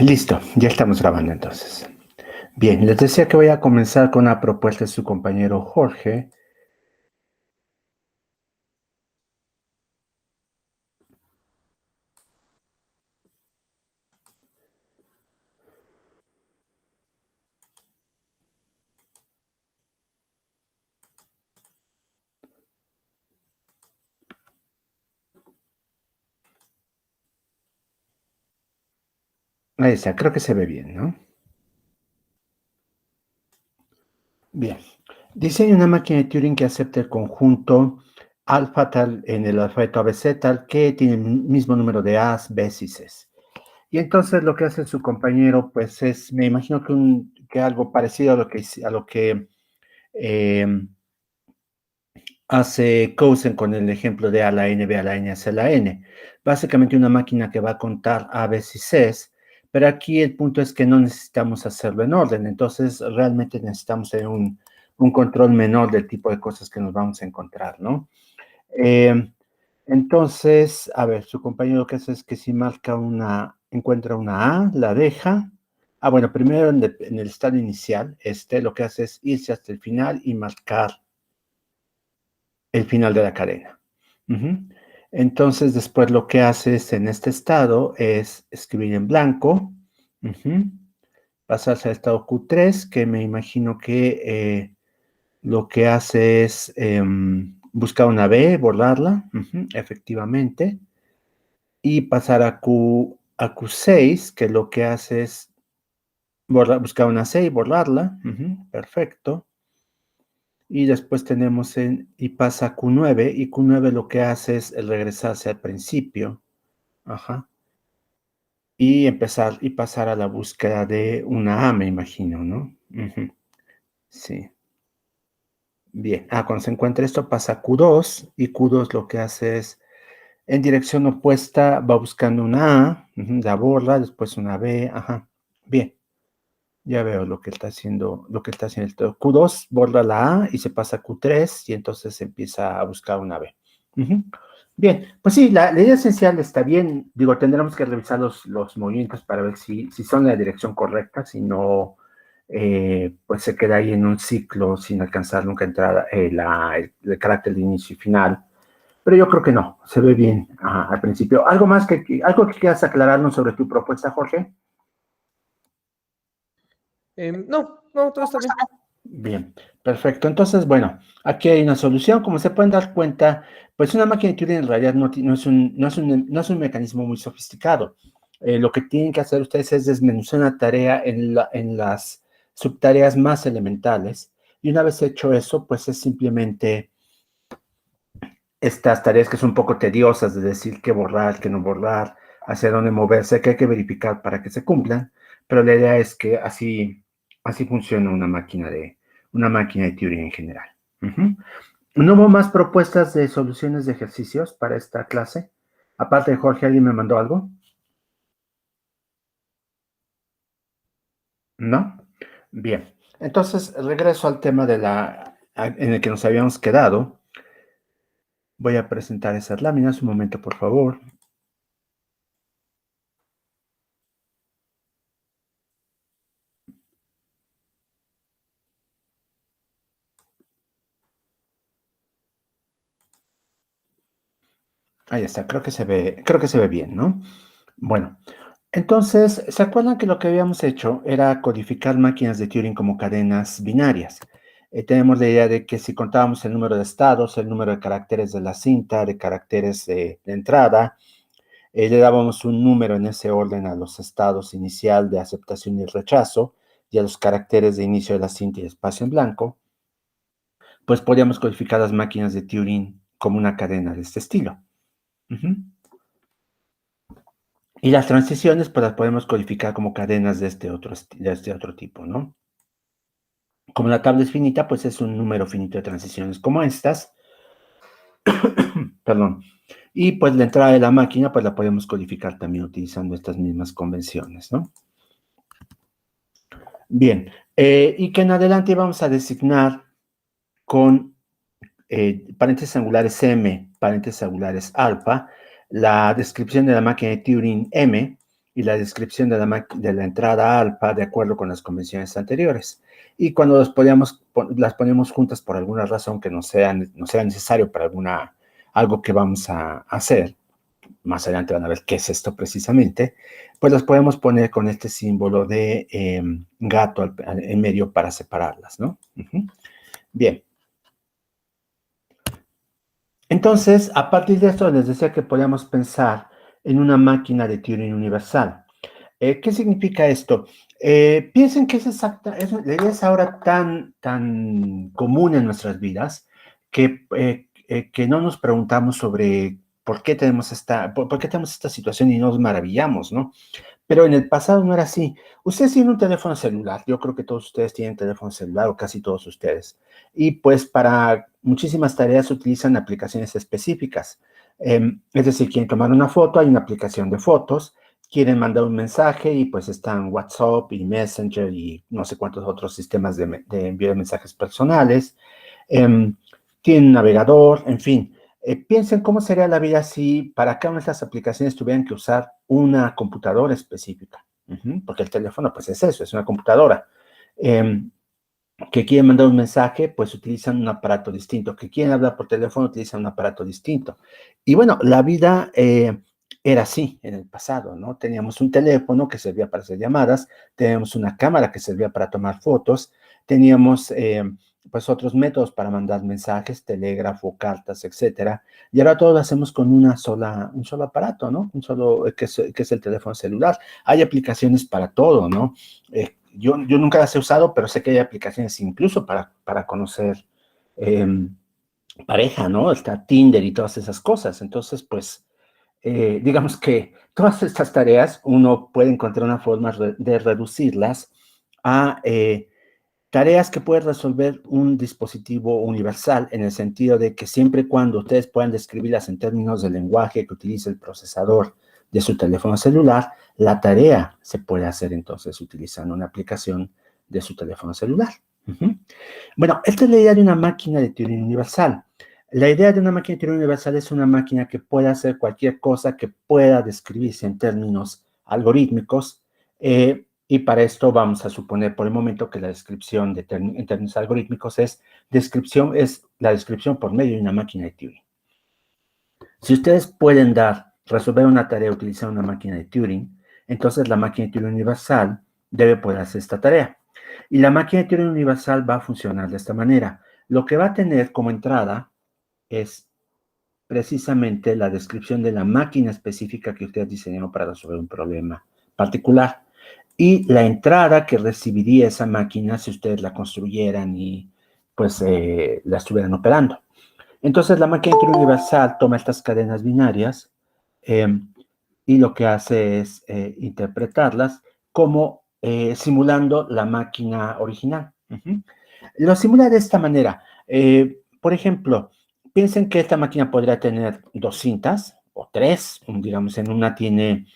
Listo, ya estamos grabando entonces. Bien, les decía que voy a comenzar con una propuesta de su compañero Jorge. Ahí está, creo que se ve bien, ¿no? Bien. Diseña una máquina de Turing que acepte el conjunto alfa tal en el alfabeto ABC tal que tiene el mismo número de A's, B's y C's. Y entonces lo que hace su compañero, pues es, me imagino que algo parecido a lo que hace Cousin con el ejemplo de A a la N, B a la N, C a la N. Básicamente una máquina que va a contar A, B y Cs, pero aquí el punto es que no necesitamos hacerlo en orden, entonces realmente necesitamos tener un control menor del tipo de cosas que nos vamos a encontrar, ¿no? Eh, entonces, a ver, su compañero lo que hace es que si encuentra una A, la deja. Ah, bueno, primero en el estado inicial, lo que hace es irse hasta el final y marcar el final de la cadena. Entonces, después lo que haces en este estado es escribir en blanco, pasarse al estado Q3, que me imagino que lo que hace es buscar una B, borrarla, efectivamente, y pasar a Q6, que lo que hace es buscar una C y borrarla, perfecto. Y después tenemos y pasa a Q9, y Q9 lo que hace es el regresarse al principio, y pasar a la búsqueda de una A, me imagino, ¿no? Sí. Bien. Cuando se encuentra esto pasa a Q2, y Q2 lo que hace es, en dirección opuesta, va buscando una A, la borra, después una B, Bien. Ya veo lo que está haciendo, el Q2 borra la A y se pasa a Q3 y entonces empieza a buscar una B. Bien, pues sí, la idea esencial está bien. Digo, tendremos que revisar los movimientos para ver si son en la dirección correcta, si no, pues se queda ahí en un ciclo sin alcanzar nunca entrar el carácter de inicio y final. Pero yo creo que no, se ve bien al principio. ¿Algo que quieras aclararnos sobre tu propuesta, Jorge? No, todo está bien. Bien, perfecto. Entonces, bueno, aquí hay una solución. Como se pueden dar cuenta, pues una máquina de Turing en realidad no es un mecanismo muy sofisticado. Lo que tienen que hacer ustedes es desmenuzar una tarea en las subtareas más elementales. Y una vez hecho eso, pues es simplemente estas tareas que son un poco tediosas de decir qué borrar, qué no borrar, hacia dónde moverse, que hay que verificar para que se cumplan. Pero la idea es que así funciona una máquina de Turing en general. ¿No hubo más propuestas de soluciones de ejercicios para esta clase? Aparte de Jorge, ¿alguien me mandó algo? ¿No? Bien. Entonces, regreso al tema en el que nos habíamos quedado. Voy a presentar esas láminas. Un momento, por favor. Ahí está, creo que se ve bien, ¿no? Bueno, entonces, ¿se acuerdan que lo que habíamos hecho era codificar máquinas de Turing como cadenas binarias? Tenemos la idea de que si contábamos el número de estados, el número de caracteres de la cinta, de caracteres de entrada, le dábamos un número en ese orden a los estados inicial de aceptación y rechazo, y a los caracteres de inicio de la cinta y espacio en blanco, pues podíamos codificar las máquinas de Turing como una cadena de este estilo. Y las transiciones, pues las podemos codificar como cadenas de este otro tipo, ¿no? Como la tabla es finita, pues es un número finito de transiciones como estas. Perdón. Y pues la entrada de la máquina, pues la podemos codificar también utilizando estas mismas convenciones, ¿no? Bien. Y que en adelante vamos a designar con paréntesis angulares M, paréntesis angulares alfa, la descripción de la máquina de Turing M, y la descripción de la entrada alfa de acuerdo con las convenciones anteriores. Y cuando las ponemos juntas por alguna razón que no sea necesario para algo que vamos a hacer, más adelante van a ver qué es esto precisamente, pues las podemos poner con este símbolo de gato en medio para separarlas, ¿no? Bien. Entonces, a partir de esto les decía que podíamos pensar en una máquina de Turing universal. ¿Qué significa esto? Piensen que la idea es ahora tan común en nuestras vidas que no nos preguntamos sobre por qué tenemos por qué tenemos esta situación y nos maravillamos, ¿no? Pero en el pasado no era así. Ustedes tienen un teléfono celular. Yo creo que todos ustedes tienen teléfono celular o casi todos ustedes. Y pues para muchísimas tareas utilizan aplicaciones específicas. Es decir, quieren tomar una foto, hay una aplicación de fotos. Quieren mandar un mensaje y pues están WhatsApp y Messenger y no sé cuántos otros sistemas de envío de mensajes personales. Tienen un navegador, en fin. Piensen cómo sería la vida si para cada una de estas aplicaciones tuvieran que usar una computadora específica. Porque el teléfono, pues es eso, es una computadora. Que quieren mandar un mensaje, pues utilizan un aparato distinto. Que quieren hablar por teléfono, utilizan un aparato distinto. Y bueno, la vida era así en el pasado, ¿no? Teníamos un teléfono que servía para hacer llamadas, teníamos una cámara que servía para tomar fotos, teníamos pues otros métodos para mandar mensajes, telégrafo, cartas, etcétera. Y ahora todo lo hacemos con un solo aparato, ¿no? Que es el teléfono celular. Hay aplicaciones para todo, ¿no? Yo nunca las he usado, pero sé que hay aplicaciones incluso para conocer pareja, ¿no? Está Tinder y todas esas cosas. Entonces, pues, digamos que todas estas tareas uno puede encontrar una forma de reducirlas a tareas que puede resolver un dispositivo universal en el sentido de que siempre y cuando ustedes puedan describirlas en términos del lenguaje que utiliza el procesador de su teléfono celular, la tarea se puede hacer entonces utilizando una aplicación de su teléfono celular. Bueno, esta es la idea de una máquina de Turing universal. La idea de una máquina de Turing universal es una máquina que pueda hacer cualquier cosa que pueda describirse en términos algorítmicos. Y para esto vamos a suponer por el momento que la descripción en términos algorítmicos es la descripción por medio de una máquina de Turing. Si ustedes pueden resolver una tarea utilizando una máquina de Turing, entonces la máquina de Turing universal debe poder hacer esta tarea. Y la máquina de Turing universal va a funcionar de esta manera. Lo que va a tener como entrada es precisamente la descripción de la máquina específica que ustedes diseñaron para resolver un problema particular. Y la entrada que recibiría esa máquina si ustedes la construyeran y pues la estuvieran operando. Entonces la máquina de Turing universal toma estas cadenas binarias y lo que hace es interpretarlas como simulando la máquina original. Lo simula de esta manera. Por ejemplo, piensen que esta máquina podría tener 2 cintas o 3. Digamos, en una tiene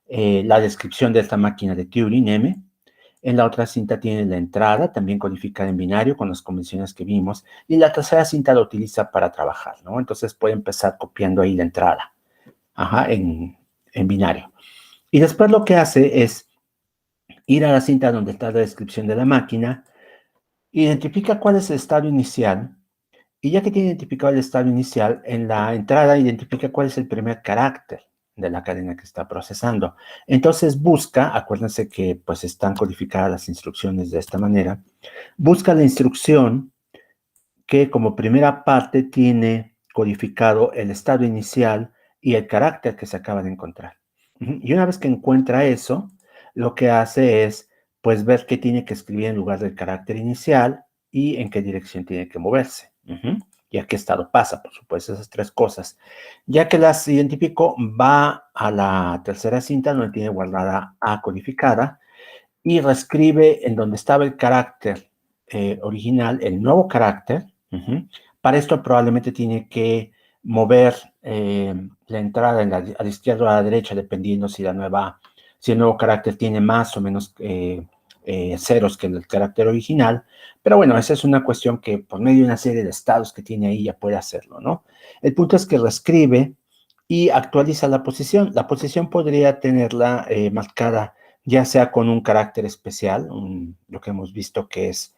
la descripción de esta máquina de Turing, M. En la otra cinta tiene la entrada, también codificada en binario con las convenciones que vimos. Y la tercera cinta la utiliza para trabajar, ¿no? Entonces puede empezar copiando ahí la entrada, en binario. Y después lo que hace es ir a la cinta donde está la descripción de la máquina, identifica cuál es el estado inicial, y ya que tiene identificado el estado inicial, en la entrada identifica cuál es el primer carácter de la cadena que está procesando. Entonces busca, acuérdense que pues están codificadas las instrucciones de esta manera, busca la instrucción que como primera parte tiene codificado el estado inicial y el carácter que se acaba de encontrar. Y una vez que encuentra eso, lo que hace es pues ver qué tiene que escribir en lugar del carácter inicial y en qué dirección tiene que moverse. Y a qué estado pasa, por supuesto, esas 3 cosas. Ya que las identificó, va a la tercera cinta donde tiene guardada A codificada y reescribe en donde estaba el carácter original, el nuevo carácter. Para esto probablemente tiene que mover la entrada a la izquierda o a la derecha, dependiendo si el nuevo carácter tiene más o menos ceros que el carácter original. Pero bueno, esa es una cuestión que por medio de una serie de estados que tiene ahí ya puede hacerlo, ¿no? El punto es que reescribe y actualiza la posición. La posición podría tenerla marcada ya sea con un carácter especial, lo que hemos visto que es,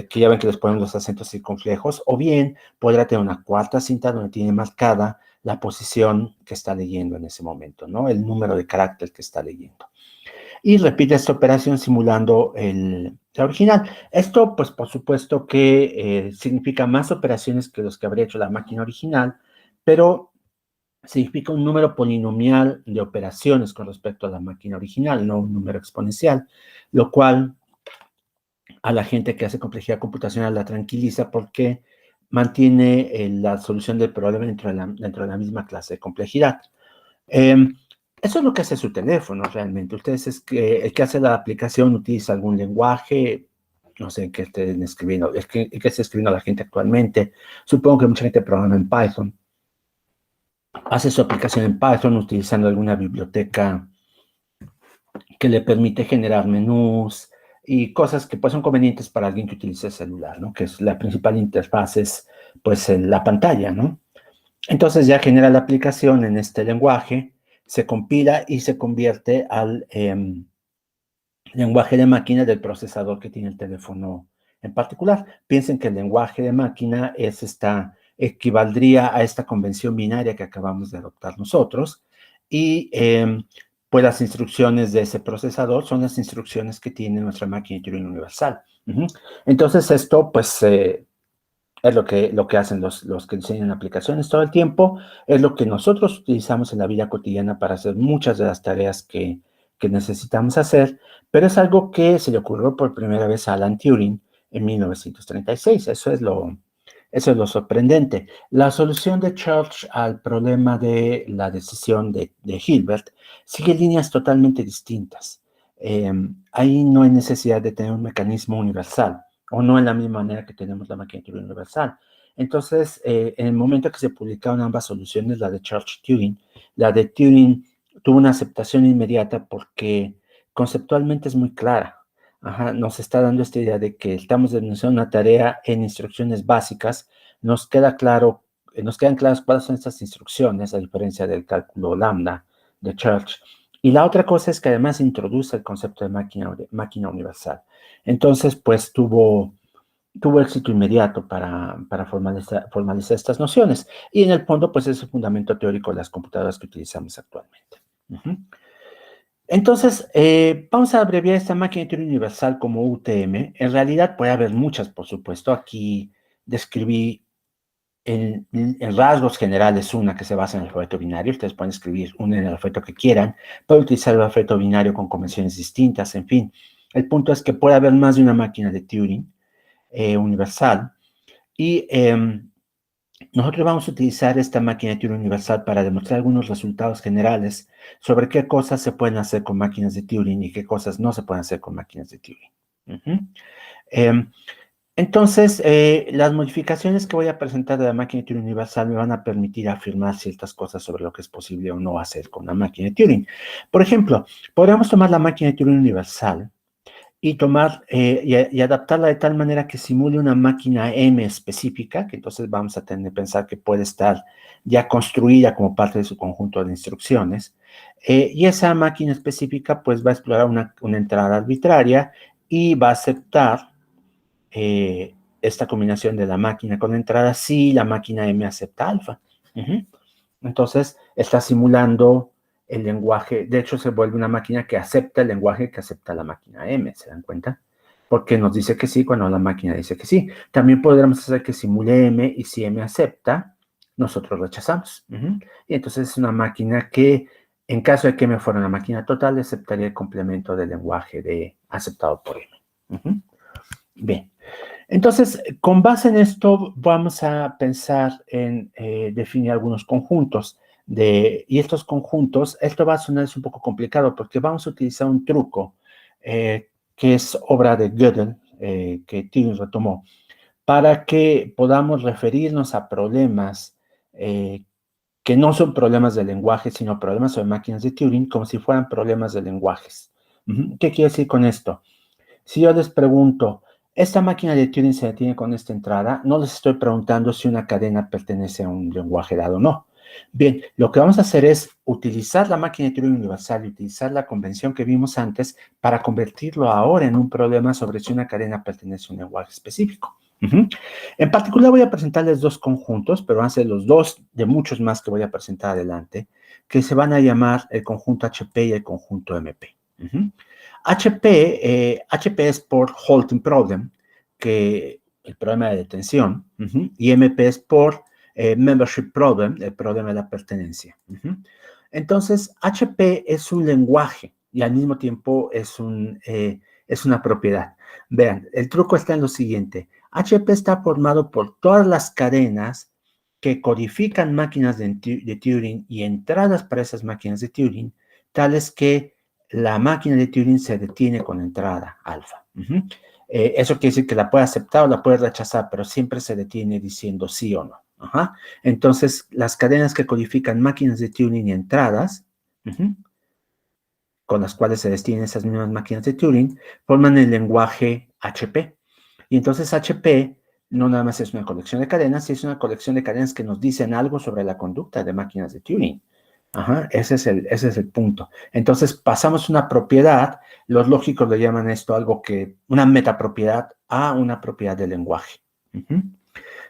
que ya ven que les ponen los acentos circunflejos, o bien podrá tener una cuarta cinta donde tiene marcada la posición que está leyendo en ese momento, ¿no? El número de carácter que está leyendo. Y repite esta operación simulando la original. Esto, pues, por supuesto que significa más operaciones que los que habría hecho la máquina original, pero significa un número polinomial de operaciones con respecto a la máquina original, no un número exponencial, lo cual a la gente que hace complejidad computacional la tranquiliza porque mantiene la solución del problema dentro de la misma clase de complejidad. Eso es lo que hace su teléfono realmente. Ustedes el que hace la aplicación utiliza algún lenguaje, no sé, que estén escribiendo, que esté escribiendo la gente actualmente. Supongo que mucha gente programa en Python. Hace su aplicación en Python utilizando alguna biblioteca que le permite generar menús y cosas que pues son convenientes para alguien que utilice el celular, ¿no? Que es la principal interfaz es pues la pantalla, ¿no? Entonces ya genera la aplicación en este lenguaje, se compila y se convierte al lenguaje de máquina del procesador que tiene el teléfono en particular. Piensen que el lenguaje de máquina equivaldría a esta convención binaria que acabamos de adoptar nosotros y pues las instrucciones de ese procesador son las instrucciones que tiene nuestra máquina de Turing universal. Entonces esto pues es lo que hacen los que diseñan aplicaciones todo el tiempo, es lo que nosotros utilizamos en la vida cotidiana para hacer muchas de las tareas que necesitamos hacer, pero es algo que se le ocurrió por primera vez a Alan Turing en 1936. Eso es lo sorprendente. La solución de Church al problema de la decisión de Hilbert sigue líneas totalmente distintas. Ahí no hay necesidad de tener un mecanismo universal o no en la misma manera que tenemos la máquina de Turing universal. Entonces, en el momento que se publicaron ambas soluciones, la de Church-Turing, la de Turing tuvo una aceptación inmediata porque conceptualmente es muy clara. Ajá, nos está dando esta idea de que estamos denunciando una tarea en instrucciones básicas, nos queda claro, nos quedan claras cuáles son estas instrucciones, a diferencia del cálculo lambda de Church. Y la otra cosa es que además introduce el concepto de máquina universal. Entonces, pues tuvo éxito inmediato para formalizar estas nociones. Y en el fondo, pues es el fundamento teórico de las computadoras que utilizamos actualmente. Entonces, vamos a abreviar esta máquina de Turing universal como UTM. En realidad puede haber muchas, por supuesto. Aquí describí en rasgos generales una que se basa en el alfabeto binario. Ustedes pueden escribir una en el alfabeto que quieran, pueden utilizar el alfabeto binario con convenciones distintas, en fin. El punto es que puede haber más de una máquina de Turing universal y nosotros vamos a utilizar esta máquina de Turing universal para demostrar algunos resultados generales sobre qué cosas se pueden hacer con máquinas de Turing y qué cosas no se pueden hacer con máquinas de Turing. Entonces, las modificaciones que voy a presentar de la máquina de Turing universal me van a permitir afirmar ciertas cosas sobre lo que es posible o no hacer con la máquina de Turing. Por ejemplo, podríamos tomar la máquina de Turing universal y y adaptarla de tal manera que simule una máquina M específica, que entonces vamos a tener que pensar que puede estar ya construida como parte de su conjunto de instrucciones. Y esa máquina específica pues va a explorar una entrada arbitraria y va a aceptar esta combinación de la máquina con entrada si la máquina M acepta alfa. Entonces está simulando el lenguaje, de hecho se vuelve una máquina que acepta el lenguaje que acepta la máquina M, ¿se dan cuenta? Porque nos dice que sí cuando la máquina dice que sí. También podremos hacer que simule M y si M acepta, nosotros rechazamos. Y entonces es una máquina que, en caso de que M fuera una máquina total, aceptaría el complemento del lenguaje aceptado por M. Bien. Entonces, con base en esto, vamos a pensar en definir algunos conjuntos. Y estos conjuntos, esto va a sonar un poco complicado porque vamos a utilizar un truco que es obra de Gödel, que Turing retomó, para que podamos referirnos a problemas que no son problemas de lenguaje, sino problemas sobre máquinas de Turing, como si fueran problemas de lenguajes. ¿Qué quiere decir con esto? Si yo les pregunto, ¿esta máquina de Turing se detiene con esta entrada? No les estoy preguntando si una cadena pertenece a un lenguaje dado o no. Bien, lo que vamos a hacer es utilizar la máquina de Turing universal y utilizar la convención que vimos antes para convertirlo ahora en un problema sobre si una cadena pertenece a un lenguaje específico. En particular voy a presentarles dos conjuntos, pero van a ser los dos de muchos más que voy a presentar adelante, que se van a llamar el conjunto HP y el conjunto MP. HP es por halting problem, que el problema de detención, y MP es por membership problem, el problema de la pertenencia. Entonces, HP es un lenguaje y al mismo tiempo es una propiedad. Vean, el truco está en lo siguiente. HP está formado por todas las cadenas que codifican máquinas de Turing y entradas para esas máquinas de Turing, tales que la máquina de Turing se detiene con entrada alfa. Eso quiere decir que la puede aceptar o la puede rechazar, pero siempre se detiene diciendo sí o no. Entonces, las cadenas que codifican máquinas de Turing y entradas, con las cuales se destinan esas mismas máquinas de Turing, forman el lenguaje HP. Y entonces HP no nada más es una colección de cadenas, es una colección de cadenas que nos dicen algo sobre la conducta de máquinas de Turing. Ese es el punto. Entonces pasamos una propiedad, los lógicos le llaman esto algo que, una metapropiedad a una propiedad del lenguaje.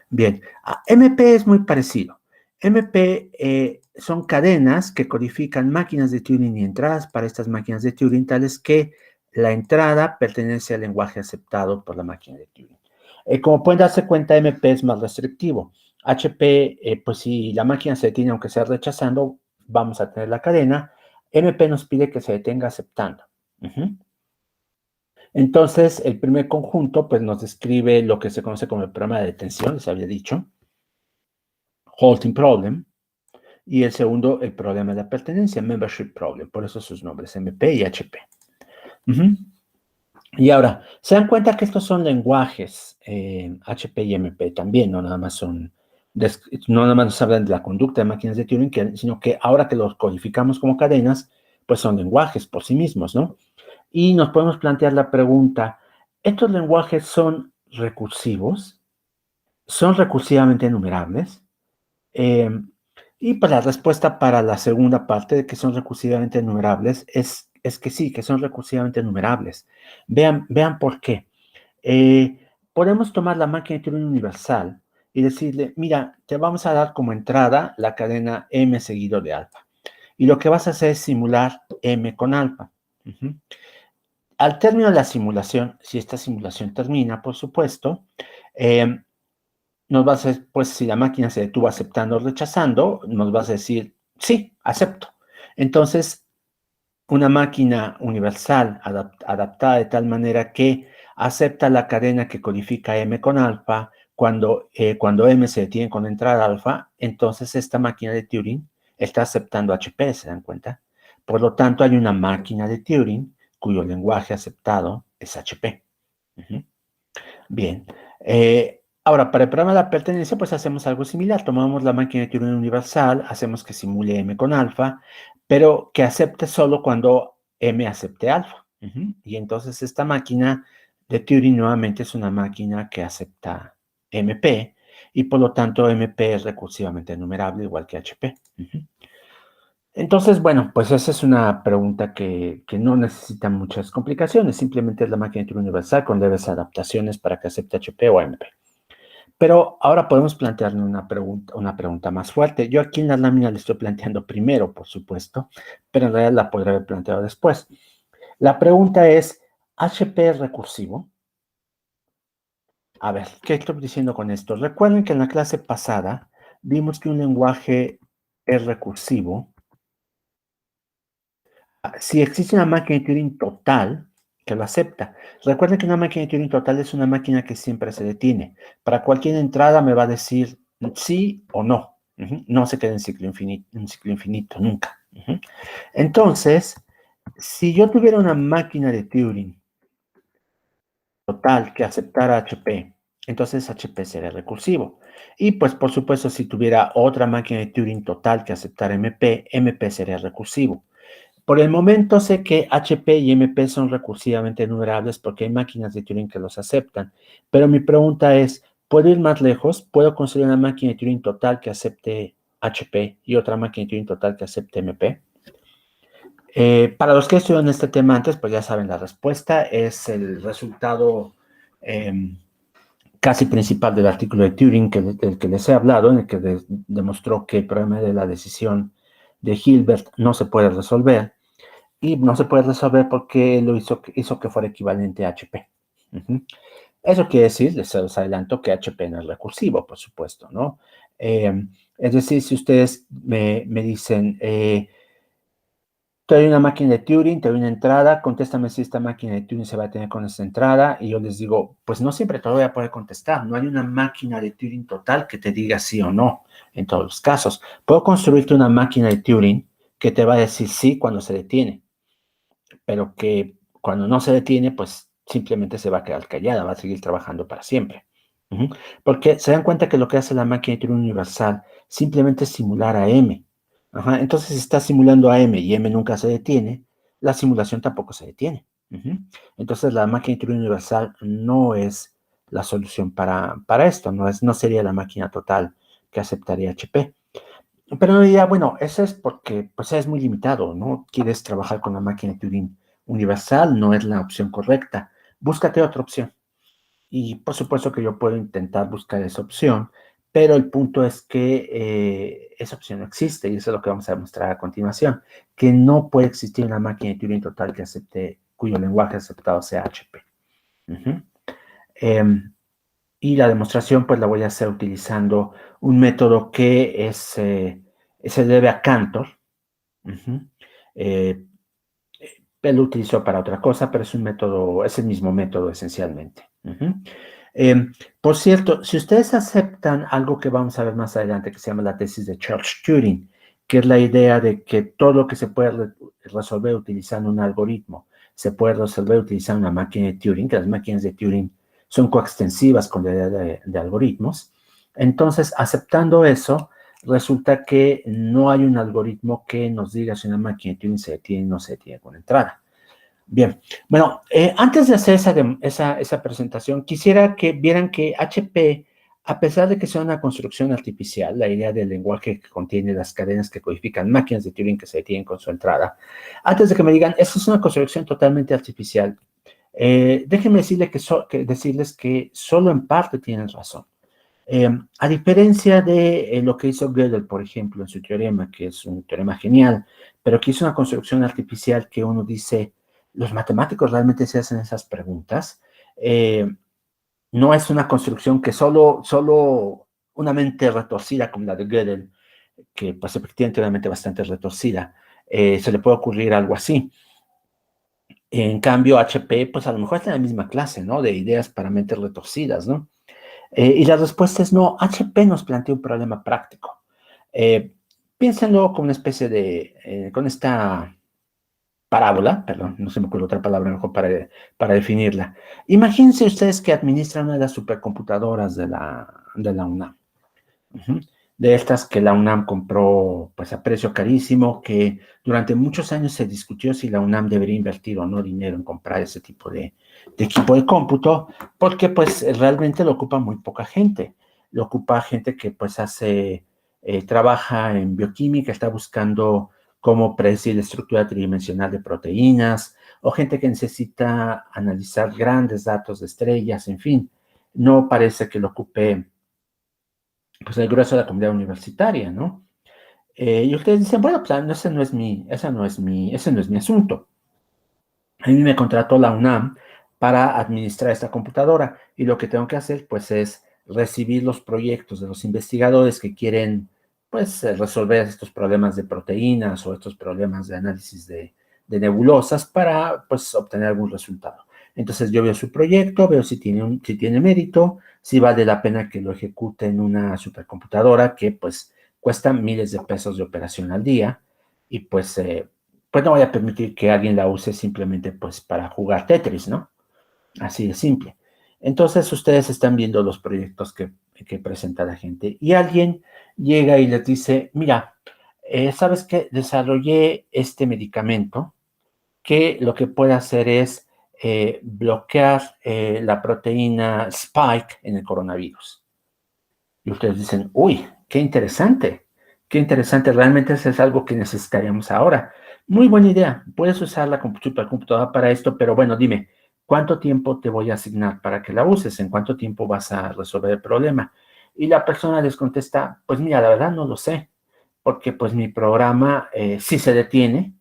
Bien, MP es muy parecido. MP son cadenas que codifican máquinas de Turing y entradas para estas máquinas de Turing, tales que la entrada pertenece al lenguaje aceptado por la máquina de Turing. Como pueden darse cuenta, MP es más restrictivo. HP, pues si la máquina se detiene aunque sea rechazando, vamos a tener la cadena. MP nos pide que se detenga aceptando. Entonces, el primer conjunto, pues nos describe lo que se conoce como el problema de detención, les había dicho, halting problem, y el segundo, el problema de la pertenencia, membership problem, por eso sus nombres, MP y HP. Y ahora, se dan cuenta que estos son lenguajes, HP y MP también, no nada más nos hablan de la conducta de máquinas de Turing, sino que ahora que los codificamos como cadenas, pues son lenguajes por sí mismos, ¿no? Y nos podemos plantear la pregunta, ¿estos lenguajes son recursivos? ¿Son recursivamente enumerables? Y pues la respuesta para la segunda parte de que son recursivamente enumerables es que sí, que son recursivamente enumerables. Vean por qué. Podemos tomar la máquina de Turing universal y decirle, mira, te vamos a dar como entrada la cadena M seguido de alfa. Y lo que vas a hacer es simular M con alfa. Al término de la simulación, si esta simulación termina, por supuesto, nos vas a, pues si la máquina se detuvo aceptando o rechazando, nos vas a decir, sí, acepto. Entonces, una máquina universal adaptada de tal manera que acepta la cadena que codifica M con alfa, cuando M se detiene con entrada alfa, entonces esta máquina de Turing está aceptando HP, ¿se dan cuenta? Por lo tanto, hay una máquina de Turing cuyo lenguaje aceptado es HP. Bien. Ahora, para el programa de la pertenencia, pues hacemos algo similar. Tomamos la máquina de Turing universal, hacemos que simule M con alfa, pero que acepte solo cuando M acepte alfa. Y entonces esta máquina de Turing nuevamente es una máquina que acepta MP, y por lo tanto MP es recursivamente enumerable, igual que HP. Entonces, bueno, pues esa es una pregunta que no necesita muchas complicaciones, simplemente es la máquina de Turing universal con leves adaptaciones para que acepte HP o MP. Pero ahora podemos plantearle una pregunta más fuerte. Yo aquí en la lámina le estoy planteando primero, por supuesto, pero en realidad la podría haber planteado después. La pregunta es, ¿HP es recursivo? A ver, ¿qué estoy diciendo con esto? Recuerden que en la clase pasada vimos que un lenguaje es recursivo si existe una máquina de Turing total que lo acepta. Recuerden que una máquina de Turing total es una máquina que siempre se detiene. Para cualquier entrada me va a decir sí o no. No se queda en ciclo infinito, nunca. Entonces, si yo tuviera una máquina de Turing total que aceptara HP, entonces HP sería recursivo. Y pues por supuesto, si tuviera otra máquina de Turing total que aceptara MP, MP sería recursivo. Por el momento sé que HP y MP son recursivamente enumerables porque hay máquinas de Turing que los aceptan. Pero mi pregunta es, ¿puedo ir más lejos? ¿Puedo construir una máquina de Turing total que acepte HP y otra máquina de Turing total que acepte MP. Para los que estudian este tema antes, pues ya saben la respuesta. Es el resultado casi principal del artículo de Turing del que les he hablado, en el que demostró que el problema de la decisión de Hilbert no se puede resolver. Y no se puede resolver porque lo hizo que fuera equivalente a HP. Eso quiere decir, les adelanto, que HP no es recursivo, por supuesto, ¿no? Es decir, si ustedes me dicen, te doy una máquina de Turing, te doy una entrada, contéstame si esta máquina de Turing se va a tener con esa entrada, y yo les digo, pues no siempre te lo voy a poder contestar, no hay una máquina de Turing total que te diga sí o no, en todos los casos. Puedo construirte una máquina de Turing que te va a decir sí cuando se detiene, pero que cuando no se detiene, pues simplemente se va a quedar callada, va a seguir trabajando para siempre. Porque se dan cuenta que lo que hace la máquina de Turing universal simplemente es simular a M. Entonces, si está simulando a M y M nunca se detiene, la simulación tampoco se detiene. Entonces, la máquina de Turing universal no es la solución para esto, no sería la máquina total que aceptaría HP. Pero no diría, bueno, eso es porque pues es muy limitado, ¿no? Quieres trabajar con la máquina de Turing universal, no es la opción correcta. Búscate otra opción. Y por supuesto que yo puedo intentar buscar esa opción, pero el punto es que esa opción no existe, y eso es lo que vamos a demostrar a continuación, que no puede existir una máquina de Turing total que acepte, cuyo lenguaje aceptado sea HP. Y la demostración pues la voy a hacer utilizando un método que se debe a Cantor. Él lo utilizó para otra cosa, pero es el mismo método esencialmente. Por cierto, si ustedes aceptan algo que vamos a ver más adelante, que se llama la tesis de Charles Turing, que es la idea de que todo lo que se puede resolver utilizando un algoritmo, se puede resolver utilizando una máquina de Turing, que las máquinas de Turing son coextensivas con la idea de algoritmos. Entonces, aceptando eso, resulta que no hay un algoritmo que nos diga si una máquina de Turing se detiene o no se detiene con entrada. Bien, bueno, antes de hacer esa presentación, quisiera que vieran que HP, a pesar de que sea una construcción artificial, la idea del lenguaje que contiene las cadenas que codifican máquinas de Turing que se detienen con su entrada, antes de que me digan, eso es una construcción totalmente artificial, déjenme decirles que solo en parte tienen razón. A diferencia de lo que hizo Gödel, por ejemplo, en su teorema, que es un teorema genial, pero que hizo una construcción artificial que uno dice, los matemáticos realmente se hacen esas preguntas. No es una construcción que solo una mente retorcida como la de Gödel, que pues efectivamente una mente bastante retorcida, se le puede ocurrir algo así. En cambio, HP, pues a lo mejor está en la misma clase, ¿no? De ideas para mentes retorcidas, ¿no? Y la respuesta es no. HP nos plantea un problema práctico. Piénsenlo como una especie con esta parábola, perdón, no se me ocurre otra palabra mejor para definirla. Imagínense ustedes que administran una de las supercomputadoras de la UNAM. De estas que la UNAM compró pues a precio carísimo, que durante muchos años se discutió si la UNAM debería invertir o no dinero en comprar ese tipo de equipo de cómputo, porque pues realmente lo ocupa muy poca gente. Lo ocupa gente que pues trabaja en bioquímica, está buscando cómo predecir la estructura tridimensional de proteínas, o gente que necesita analizar grandes datos de estrellas, en fin. No parece que lo ocupe pues el grueso de la comunidad universitaria, ¿no? Y ustedes dicen, bueno, pues ese no es mi asunto. A mí me contrató la UNAM para administrar esta computadora, y lo que tengo que hacer, pues, es recibir los proyectos de los investigadores que quieren, pues, resolver estos problemas de proteínas o estos problemas de análisis de nebulosas para, pues, obtener algún resultado. Entonces yo veo su proyecto, veo si tiene mérito, si vale la pena que lo ejecute en una supercomputadora que pues cuesta miles de pesos de operación al día, y pues no voy a permitir que alguien la use simplemente pues para jugar Tetris, ¿no? Así de simple. Entonces ustedes están viendo los proyectos que presenta la gente, y alguien llega y les dice, mira, ¿sabes qué? Desarrollé este medicamento que lo que puede hacer es bloquear la proteína Spike en el coronavirus. Y ustedes dicen, uy, qué interesante. Qué interesante, realmente eso es algo que necesitaríamos ahora. Muy buena idea. Puedes usar la supercomputadora para esto, pero bueno, dime, ¿cuánto tiempo te voy a asignar para que la uses? ¿En cuánto tiempo vas a resolver el problema? Y la persona les contesta, pues mira, la verdad no lo sé, porque pues mi programa, si se detiene,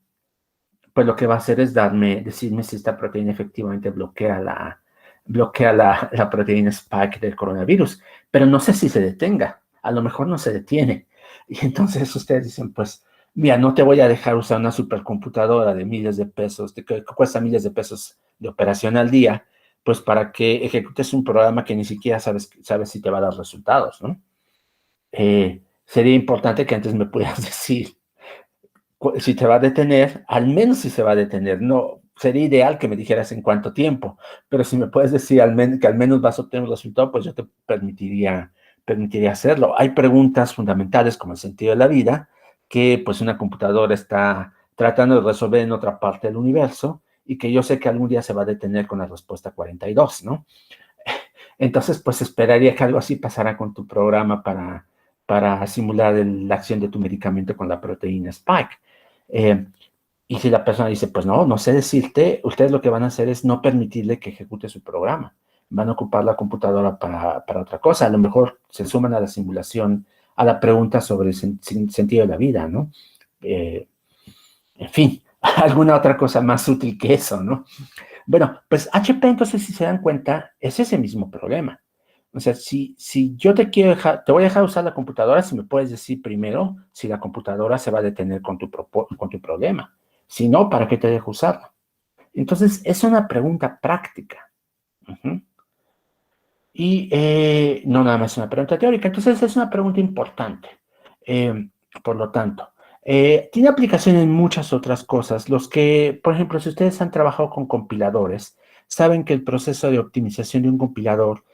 pues lo que va a hacer es decirme si esta proteína efectivamente bloquea la proteína spike del coronavirus, pero no sé si se detenga, a lo mejor no se detiene. Y entonces ustedes dicen, pues, mira, no te voy a dejar usar una supercomputadora de miles de pesos, que cuesta miles de pesos de operación al día, pues para que ejecutes un programa que ni siquiera sabes si te va a dar resultados, ¿no? Sería importante que antes me pudieras decir si te va a detener, al menos si se va a detener. No, sería ideal que me dijeras en cuánto tiempo, pero si me puedes decir que al menos vas a obtener un resultado, pues yo te permitiría hacerlo. Hay preguntas fundamentales como el sentido de la vida, que pues una computadora está tratando de resolver en otra parte del universo y que yo sé que algún día se va a detener con la respuesta 42, ¿no? Entonces, pues esperaría que algo así pasara con tu programa para simular la acción de tu medicamento con la proteína Spike. Eh, y si la persona dice, pues no, no sé decirte, ustedes lo que van a hacer es no permitirle que ejecute su programa. Van a ocupar la computadora para otra cosa. A lo mejor se suman a la simulación, a la pregunta sobre el sentido de la vida, ¿no? Eh, en fin, alguna otra cosa más útil que eso, ¿no? Bueno, pues HP, entonces, si se dan cuenta, es ese mismo problema. O sea, si yo te voy a dejar usar la computadora, si me puedes decir primero si la computadora se va a detener con tu problema. Si no, ¿para qué te dejo usarla? Entonces, es una pregunta práctica. Ujú. Y no nada más es una pregunta teórica, entonces es una pregunta importante. Eh, por lo tanto, tiene aplicación en muchas otras cosas. Los que, por ejemplo, si ustedes han trabajado con compiladores, saben que el proceso de optimización de un compilador,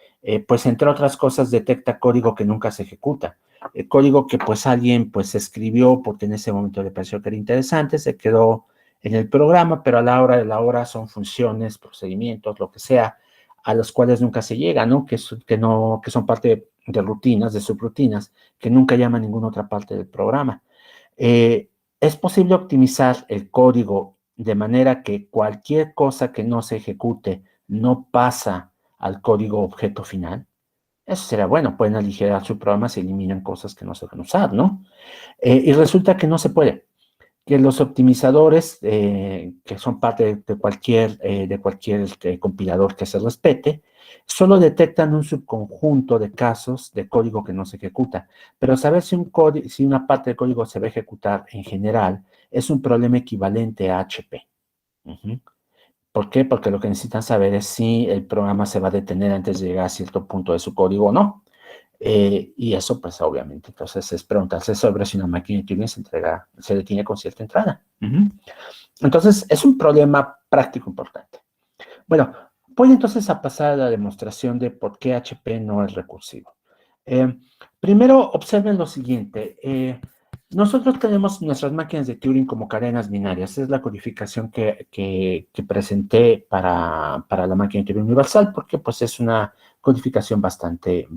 pues entre otras cosas, detecta código que nunca se ejecuta. El código que pues alguien pues escribió porque en ese momento le pareció que era interesante, se quedó en el programa, pero a la hora de la hora son funciones, procedimientos, lo que sea, a los cuales nunca se llega, ¿no? Que son parte de rutinas, de subrutinas, que nunca llaman ninguna otra parte del programa. Es posible optimizar el código de manera que cualquier cosa que no se ejecute no pasa al código objeto final. Eso será bueno, pueden aligerar su programa si eliminan cosas que no se van a usar, ¿no? Y resulta que no se puede, que los optimizadores, que son parte de cualquier compilador que se respete, solo detectan un subconjunto de casos de código que no se ejecuta. Pero saber si una parte del código se va a ejecutar en general es un problema equivalente a HP. Ujú. ¿Por qué? Porque lo que necesitan saber es si el programa se va a detener antes de llegar a cierto punto de su código o no. Y eso, pues, obviamente, entonces es preguntarse sobre si una máquina de Turing se detiene con cierta entrada. Ujú. Entonces, es un problema práctico importante. Bueno, voy entonces a pasar a la demostración de por qué HP no es recursivo. Eh, Primero, observen lo siguiente. Nosotros tenemos nuestras máquinas de Turing como cadenas binarias. Es la codificación que presenté para la máquina de Turing universal, porque pues es una codificación bastante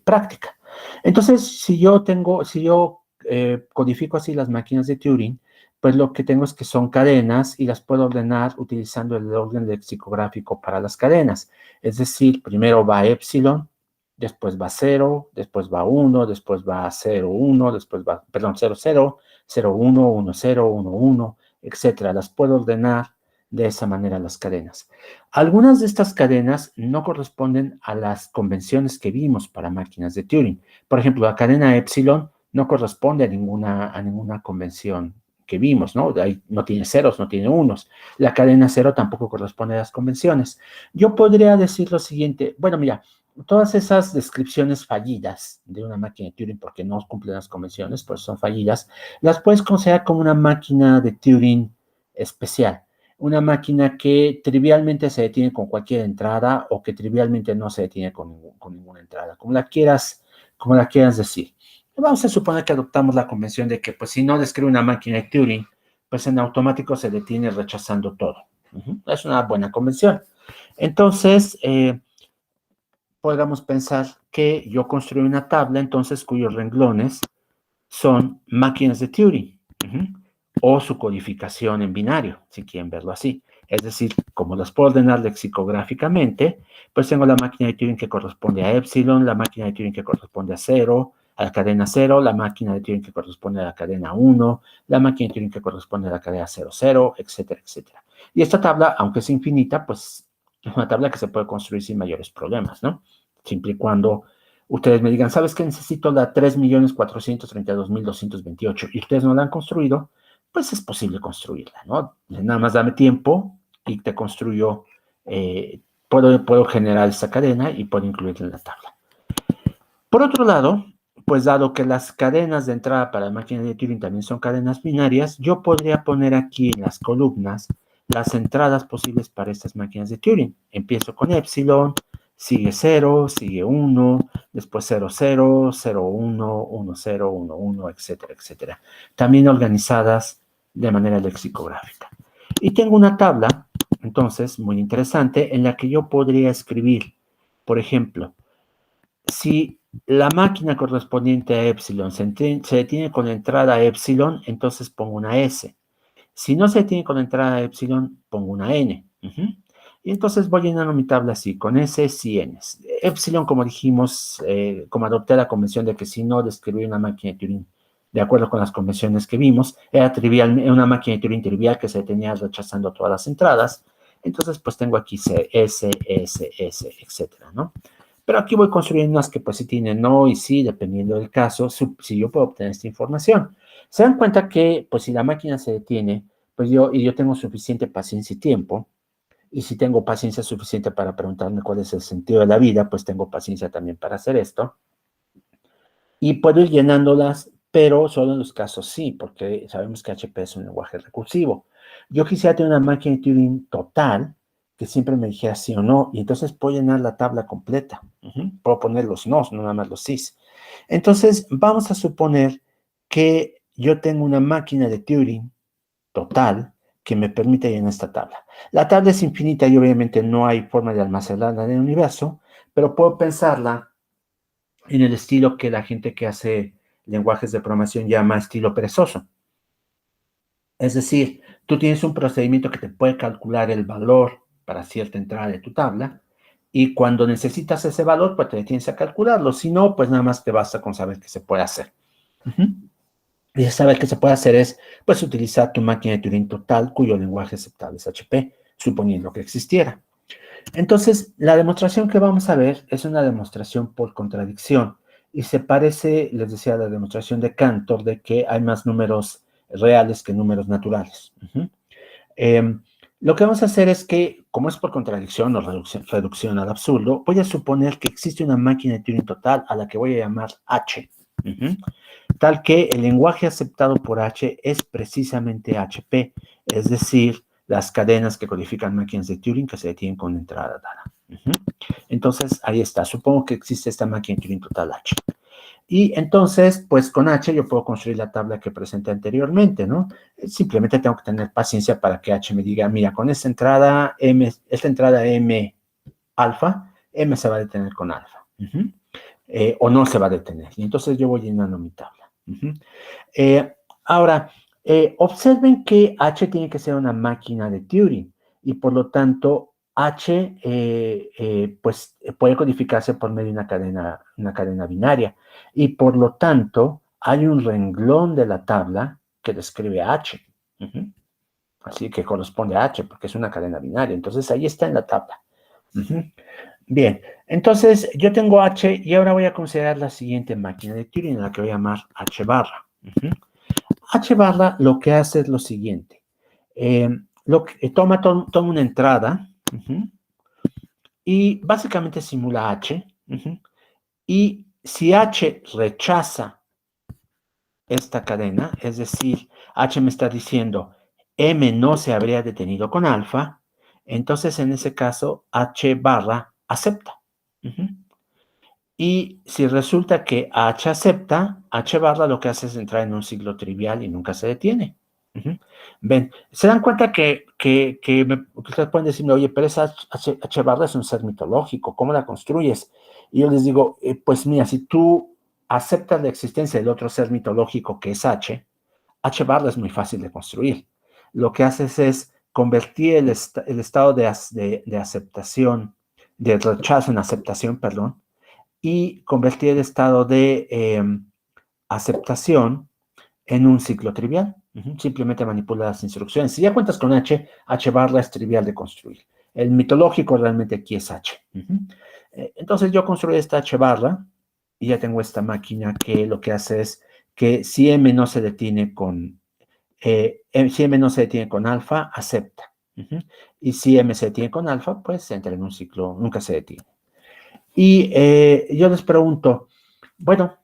práctica. Entonces, si yo codifico así las máquinas de Turing, pues lo que tengo es que son cadenas y las puedo ordenar utilizando el orden lexicográfico para las cadenas. Es decir, primero va epsilon, después va 0, después va 1, después va 0, 1, después va, perdón, 0, 0, 0, 1, 1, 0, 1, 1, etcétera. Las puedo ordenar de esa manera las cadenas. Algunas de estas cadenas no corresponden a las convenciones que vimos para máquinas de Turing. Por ejemplo, la cadena epsilon no corresponde a ninguna convención que vimos, ¿no? Ahí no tiene ceros, no tiene unos. La cadena 0 tampoco corresponde a las convenciones. Yo podría decir lo siguiente, bueno, mira, todas esas descripciones fallidas de una máquina de Turing, porque no cumplen las convenciones, pues son fallidas, las puedes considerar como una máquina de Turing especial. Una máquina que trivialmente se detiene con cualquier entrada o que trivialmente no se detiene con ninguna entrada, como la quieras decir. Vamos a suponer que adoptamos la convención de que, pues, si no describe una máquina de Turing, pues en automático se detiene rechazando todo. Es una buena convención. Entonces, podamos pensar que yo construí una tabla, entonces, cuyos renglones son máquinas de Turing, o su codificación en binario, si quieren verlo así. Es decir, como las puedo ordenar lexicográficamente, pues tengo la máquina de Turing que corresponde a epsilon, la máquina de Turing que corresponde a 0, a la cadena 0, la máquina de Turing que corresponde a la cadena 1, la máquina de Turing que corresponde a la cadena 0, 0, etcétera, etcétera. Y esta tabla, aunque es infinita, pues es una tabla que se puede construir sin mayores problemas, ¿no? Siempre y cuando ustedes me digan, ¿sabes qué? Necesito la 3.432.228 y ustedes no la han construido, pues es posible construirla, ¿no? Nada más dame tiempo y te construyo, puedo generar esta cadena y puedo incluirla en la tabla. Por otro lado, pues dado que las cadenas de entrada para la máquina de Turing también son cadenas binarias, yo podría poner aquí en las columnas las entradas posibles para estas máquinas de Turing. Empiezo con epsilon, sigue 0, sigue 1, después 0, 0, 0, 1, 1, 0, 1, 1, etcétera, etcétera. También organizadas de manera lexicográfica. Y tengo una tabla, entonces, muy interesante, en la que yo podría escribir, por ejemplo, si la máquina correspondiente a epsilon se detiene con la entrada epsilon, entonces pongo una S. Si no se detiene con la entrada epsilon, pongo una N. Y entonces voy llenando mi tabla así, con S y N. Epsilon, como dijimos, como adopté la convención de que si no describí una máquina de Turing de acuerdo con las convenciones que vimos, era trivial, una máquina de Turing trivial que se detenía rechazando todas las entradas. Entonces, pues tengo aquí C, S, S, S, etcétera, ¿no? Pero aquí voy construyendo unas que pues sí tienen no y sí, dependiendo del caso, si yo puedo obtener esta información. Se dan cuenta que, pues si la máquina se detiene, pues yo tengo suficiente paciencia y tiempo, y si tengo paciencia suficiente para preguntarme cuál es el sentido de la vida, pues tengo paciencia también para hacer esto. Y puedo ir llenándolas, pero solo en los casos sí, porque sabemos que HP es un lenguaje recursivo. Yo quisiera tener una máquina de Turing total, que siempre me dijera sí o no, y entonces puedo llenar la tabla completa. Puedo poner los nos, no nada más los sís. Entonces, vamos a suponer que yo tengo una máquina de Turing total que me permite llenar esta tabla. La tabla es infinita y obviamente no hay forma de almacenarla en el universo, pero puedo pensarla en el estilo que la gente que hace lenguajes de programación llama estilo perezoso. Es decir, tú tienes un procedimiento que te puede calcular el valor para cierta entrada de tu tabla, y cuando necesitas ese valor, pues te detienes a calcularlo. Si no, pues nada más te basta con saber qué se puede hacer. Y saber qué se puede hacer es, pues, utilizar tu máquina de Turing total, cuyo lenguaje aceptable es HP, suponiendo que existiera. Entonces, la demostración que vamos a ver es una demostración por contradicción, y se parece, les decía, a la demostración de Cantor, de que hay más números reales que números naturales. Lo que vamos a hacer es que, como es por contradicción o reducción al absurdo, voy a suponer que existe una máquina de Turing total a la que voy a llamar H, tal que el lenguaje aceptado por H es precisamente HP, es decir, las cadenas que codifican máquinas de Turing que se detienen con entrada dada. Entonces, ahí está. Supongo que existe esta máquina de Turing total H. Y entonces, pues con H yo puedo construir la tabla que presenté anteriormente, ¿no? Simplemente tengo que tener paciencia para que H me diga, mira, con esta entrada M alfa, M se va a detener con alfa. O no se va a detener. Y entonces yo voy llenando mi tabla. Ahora, observen que H tiene que ser una máquina de Turing, y por lo tanto H pues puede codificarse por medio de una cadena binaria, y por lo tanto hay un renglón de la tabla que describe H. Así que corresponde a H porque es una cadena binaria. Entonces ahí está en la tabla. Bien, entonces yo tengo H y ahora voy a considerar la siguiente máquina de Turing, la que voy a llamar H barra. H barra lo que hace es lo siguiente. Toma una entrada y básicamente simula H. Y si H rechaza esta cadena, es decir, H me está diciendo M no se habría detenido con alfa, entonces en ese caso H barra acepta. Y si resulta que H acepta, H barra lo que hace es entrar en un ciclo trivial y nunca se detiene. Ven, se dan cuenta que ustedes pueden decirme, oye, pero esa H barra es un ser mitológico, ¿cómo la construyes? Y yo les digo, pues mira, si tú aceptas la existencia del otro ser mitológico que es H, H barra es muy fácil de construir. Lo que haces es convertir el estado de aceptación, de rechazo en aceptación, perdón, y convertir el estado de aceptación en un ciclo trivial. Simplemente manipula las instrucciones. Si ya cuentas con H, H barra es trivial de construir. El mitológico realmente aquí es H. Entonces yo construí esta H barra y ya tengo esta máquina que lo que hace es que si M no se detiene con si M no se detiene con alfa, acepta. Y si M se detiene con alfa, pues entra en un ciclo, nunca se detiene. Y yo les pregunto, bueno,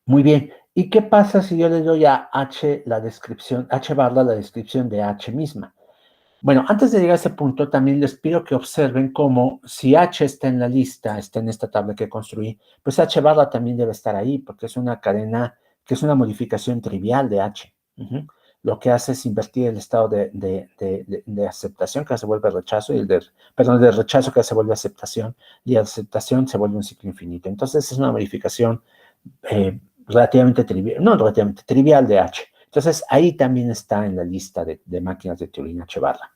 muy bien, ¿y qué pasa si yo le doy a H la descripción, H barra la descripción de H misma? Bueno, antes de llegar a ese punto, también les pido que observen cómo si H está en la lista, está en esta tabla que construí, pues H barra también debe estar ahí, porque es una cadena, que es una modificación trivial de H. Lo que hace es invertir el estado de aceptación, que se vuelve rechazo, y de rechazo, que se vuelve aceptación, y aceptación se vuelve un ciclo infinito. Entonces es una modificación relativamente trivial, no relativamente trivial de H. Entonces ahí también está en la lista de máquinas de Turing H barra.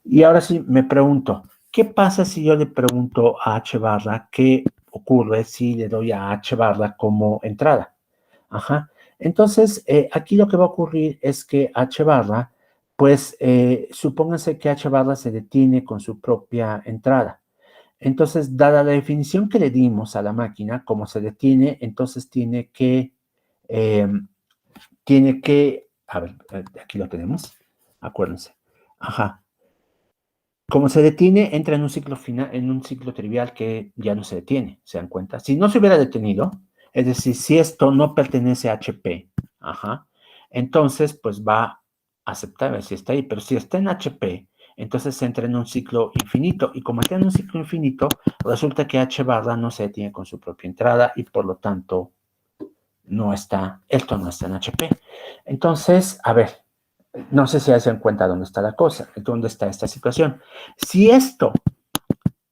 Y ahora sí me pregunto, ¿qué pasa si yo le pregunto a H barra qué ocurre si le doy a H barra como entrada? Entonces, aquí lo que va a ocurrir es que H barra, pues, supónganse que H barra se detiene con su propia entrada. Entonces, dada la definición que le dimos a la máquina, como se detiene, entonces tiene que, a ver, aquí lo tenemos, acuérdense. Como se detiene, entra en un ciclo final, en un ciclo trivial que ya no se detiene, ¿se dan cuenta? Si no se hubiera detenido, es decir, si esto no pertenece a HP, entonces pues va a aceptar a ver si está ahí, pero si está en HP, entonces entra en un ciclo infinito, y como está en un ciclo infinito, resulta que H barra no se detiene con su propia entrada, y por lo tanto, esto no está en HP. Entonces, a ver, no sé si se dan cuenta dónde está la cosa, dónde está esta situación. Si esto,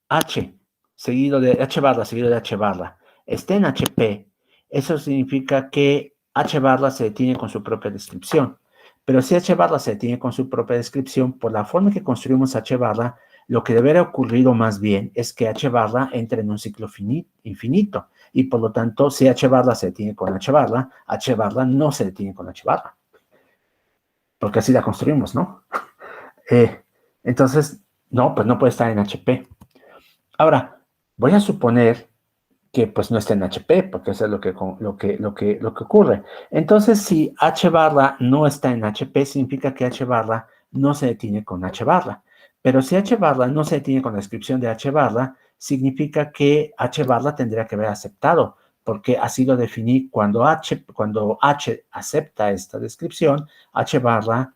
H, seguido de H barra, seguido de H barra, está en HP, eso significa que H barra se detiene con su propia descripción. Pero si H barra se detiene con su propia descripción, por la forma que construimos H barra, lo que debería ocurrir más bien es que H barra entre en un ciclo infinito. Y por lo tanto, si H barra se detiene con H barra no se detiene con H barra. Porque así la construimos, ¿no? Entonces, no, pues no puede estar en HP. Ahora, voy a suponer que pues no está en HP, porque eso es lo que ocurre. Entonces, si H barra no está en HP, significa que H barra no se detiene con H barra. Pero si H barra no se detiene con la descripción de H barra, significa que H barra tendría que haber aceptado, porque así lo definí cuando H acepta esta descripción, H barra,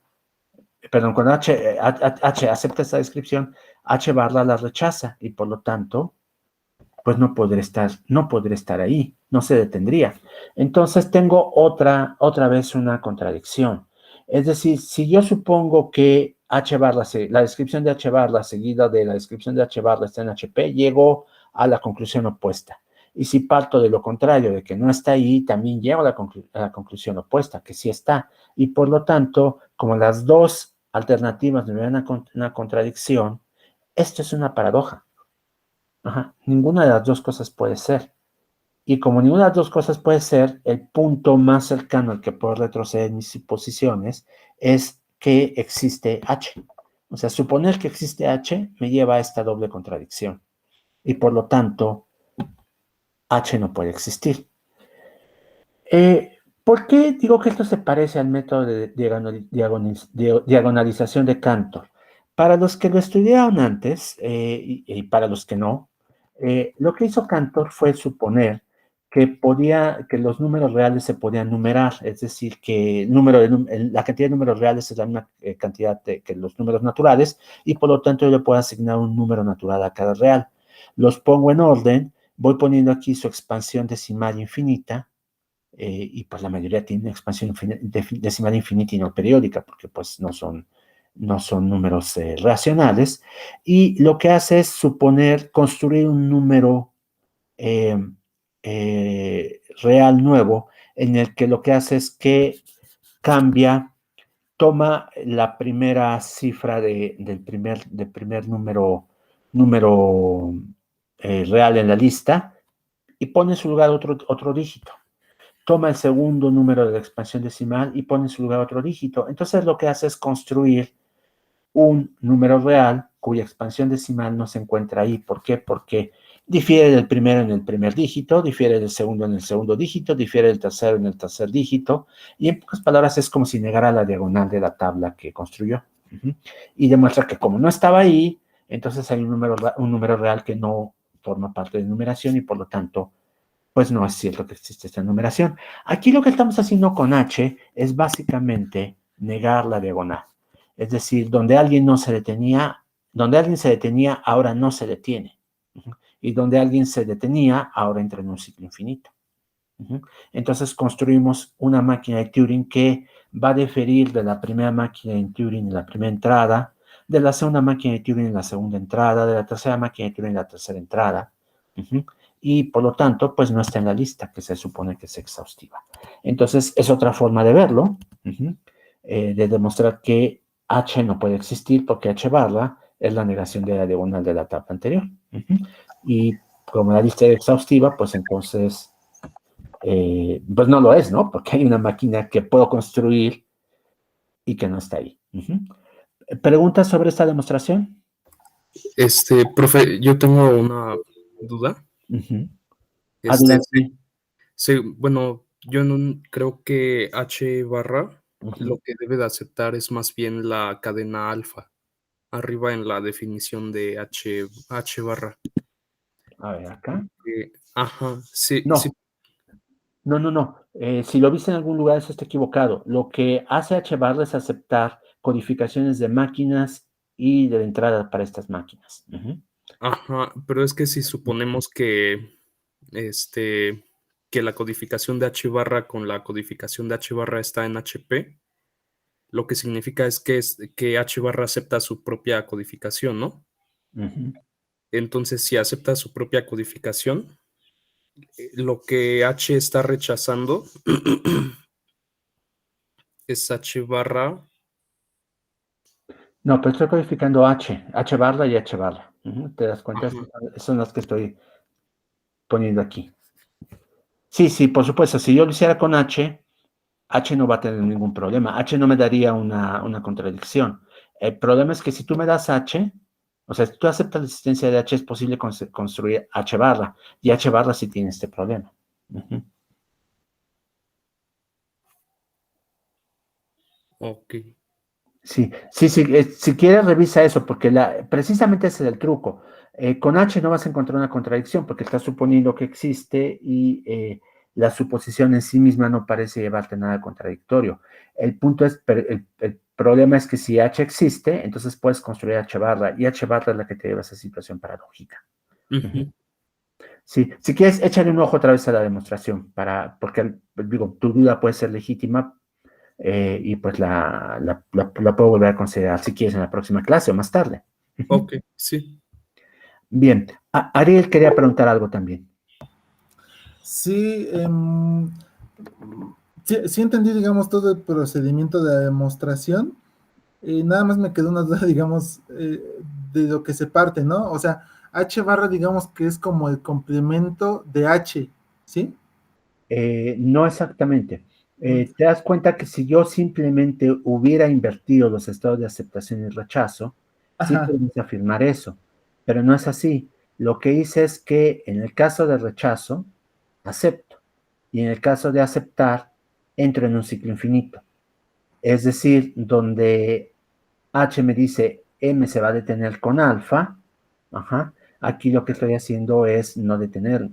perdón, cuando H acepta esta descripción, H barra la rechaza, y por lo tanto, pues no podré estar ahí, no se detendría. Entonces tengo otra vez una contradicción. Es decir, si yo supongo que H barra, la descripción de H barra seguida de la descripción de H barra está en HP, llego a la conclusión opuesta. Y si parto de lo contrario, de que no está ahí, también llego a la conclusión opuesta, que sí está. Y por lo tanto, como las dos alternativas me dan una contradicción, esto es una paradoja. Ninguna de las dos cosas puede ser. Y como ninguna de las dos cosas puede ser, el punto más cercano al que puedo retroceder mis suposiciones es que existe H. O sea, suponer que existe H me lleva a esta doble contradicción. Y por lo tanto, H no puede existir. ¿Por qué digo que esto se parece al método de diagonalización de Cantor? Para los que lo estudiaron antes, y para los que no, lo que hizo Cantor fue suponer que los números reales se podían numerar, es decir, que la cantidad de números reales es la misma cantidad que los números naturales, y por lo tanto yo le puedo asignar un número natural a cada real. Los pongo en orden, voy poniendo aquí su expansión decimal infinita, y pues la mayoría tiene expansión decimal infinita y no periódica, porque pues no son números racionales, y lo que hace es construir un número real nuevo, en el que lo que hace es que toma la primera cifra del primer número real en la lista y pone en su lugar otro dígito. Toma el segundo número de la expansión decimal y pone en su lugar otro dígito. Entonces lo que hace es construir un número real cuya expansión decimal no se encuentra ahí. ¿Por qué? Porque difiere del primero en el primer dígito, difiere del segundo en el segundo dígito, difiere del tercero en el tercer dígito, y en pocas palabras es como si negara la diagonal de la tabla que construyó. Y demuestra que como no estaba ahí, entonces hay un número real que no forma parte de numeración y por lo tanto, pues no es cierto que existe esta numeración. Aquí lo que estamos haciendo con H es básicamente negar la diagonal. Es decir, donde alguien se detenía, ahora no se detiene. Y donde alguien se detenía, ahora entra en un ciclo infinito. Entonces construimos una máquina de Turing que va a diferir de la primera máquina de Turing en la primera entrada, de la segunda máquina de Turing en la segunda entrada, de la tercera máquina de Turing en la tercera entrada. Y por lo tanto, pues no está en la lista que se supone que es exhaustiva. Entonces, es otra forma de verlo, de demostrar que H no puede existir porque H barra es la negación de la diagonal de la tabla anterior. Y como la lista es exhaustiva, pues entonces, pues no lo es, ¿no? Porque hay una máquina que puedo construir y que no está ahí. ¿Preguntas sobre esta demostración? Profe, yo tengo una duda. Adelante. Bueno, yo no creo que H barra lo que debe de aceptar es más bien la cadena alfa, arriba en la definición de H barra. A ver, acá. Ajá, sí, No. sí. No. Si lo viste en algún lugar, eso está equivocado. Lo que hace H barra es aceptar codificaciones de máquinas y de entrada para estas máquinas. Ajá, pero es que si suponemos que que la codificación de H barra con la codificación de H barra está en HP, lo que significa es que H barra acepta su propia codificación, ¿no? Entonces, si acepta su propia codificación, lo que H está rechazando es H barra. No, pero estoy codificando H barra y H barra. ¿Te das cuenta? Son las que estoy poniendo aquí. Sí, por supuesto. Si yo lo hiciera con H no va a tener ningún problema. H no me daría una contradicción. El problema es que si tú me das H, o sea, si tú aceptas la existencia de H, es posible construir H barra. Y H barra sí tiene este problema. Ok. Sí, si quieres revisa eso, porque precisamente ese es el truco. Con H no vas a encontrar una contradicción, porque estás suponiendo que existe y la suposición en sí misma no parece llevarte nada contradictorio. El punto es, el problema es que si H existe, entonces puedes construir H barra, y H barra es la que te lleva a esa situación paradójica. Sí, si quieres, échale un ojo otra vez a la demostración, porque digo, tu duda puede ser legítima, y pues la puedo volver a considerar si quieres en la próxima clase o más tarde. Ok, sí. Bien, Ariel quería preguntar algo también. Sí, sí entendí, digamos, todo el procedimiento de la demostración. Nada más me quedó una duda, digamos, de lo que se parte, ¿no? O sea, H barra, digamos que es como el complemento de H, ¿sí? No exactamente. Te das cuenta que si yo simplemente hubiera invertido los estados de aceptación y rechazo, sí Ajá. podemos afirmar eso, pero no es así. Lo que hice es que en el caso de rechazo, acepto, y en el caso de aceptar, entro en un ciclo infinito. Es decir, donde H me dice M se va a detener con alfa, aquí lo que estoy haciendo es no detenerlo.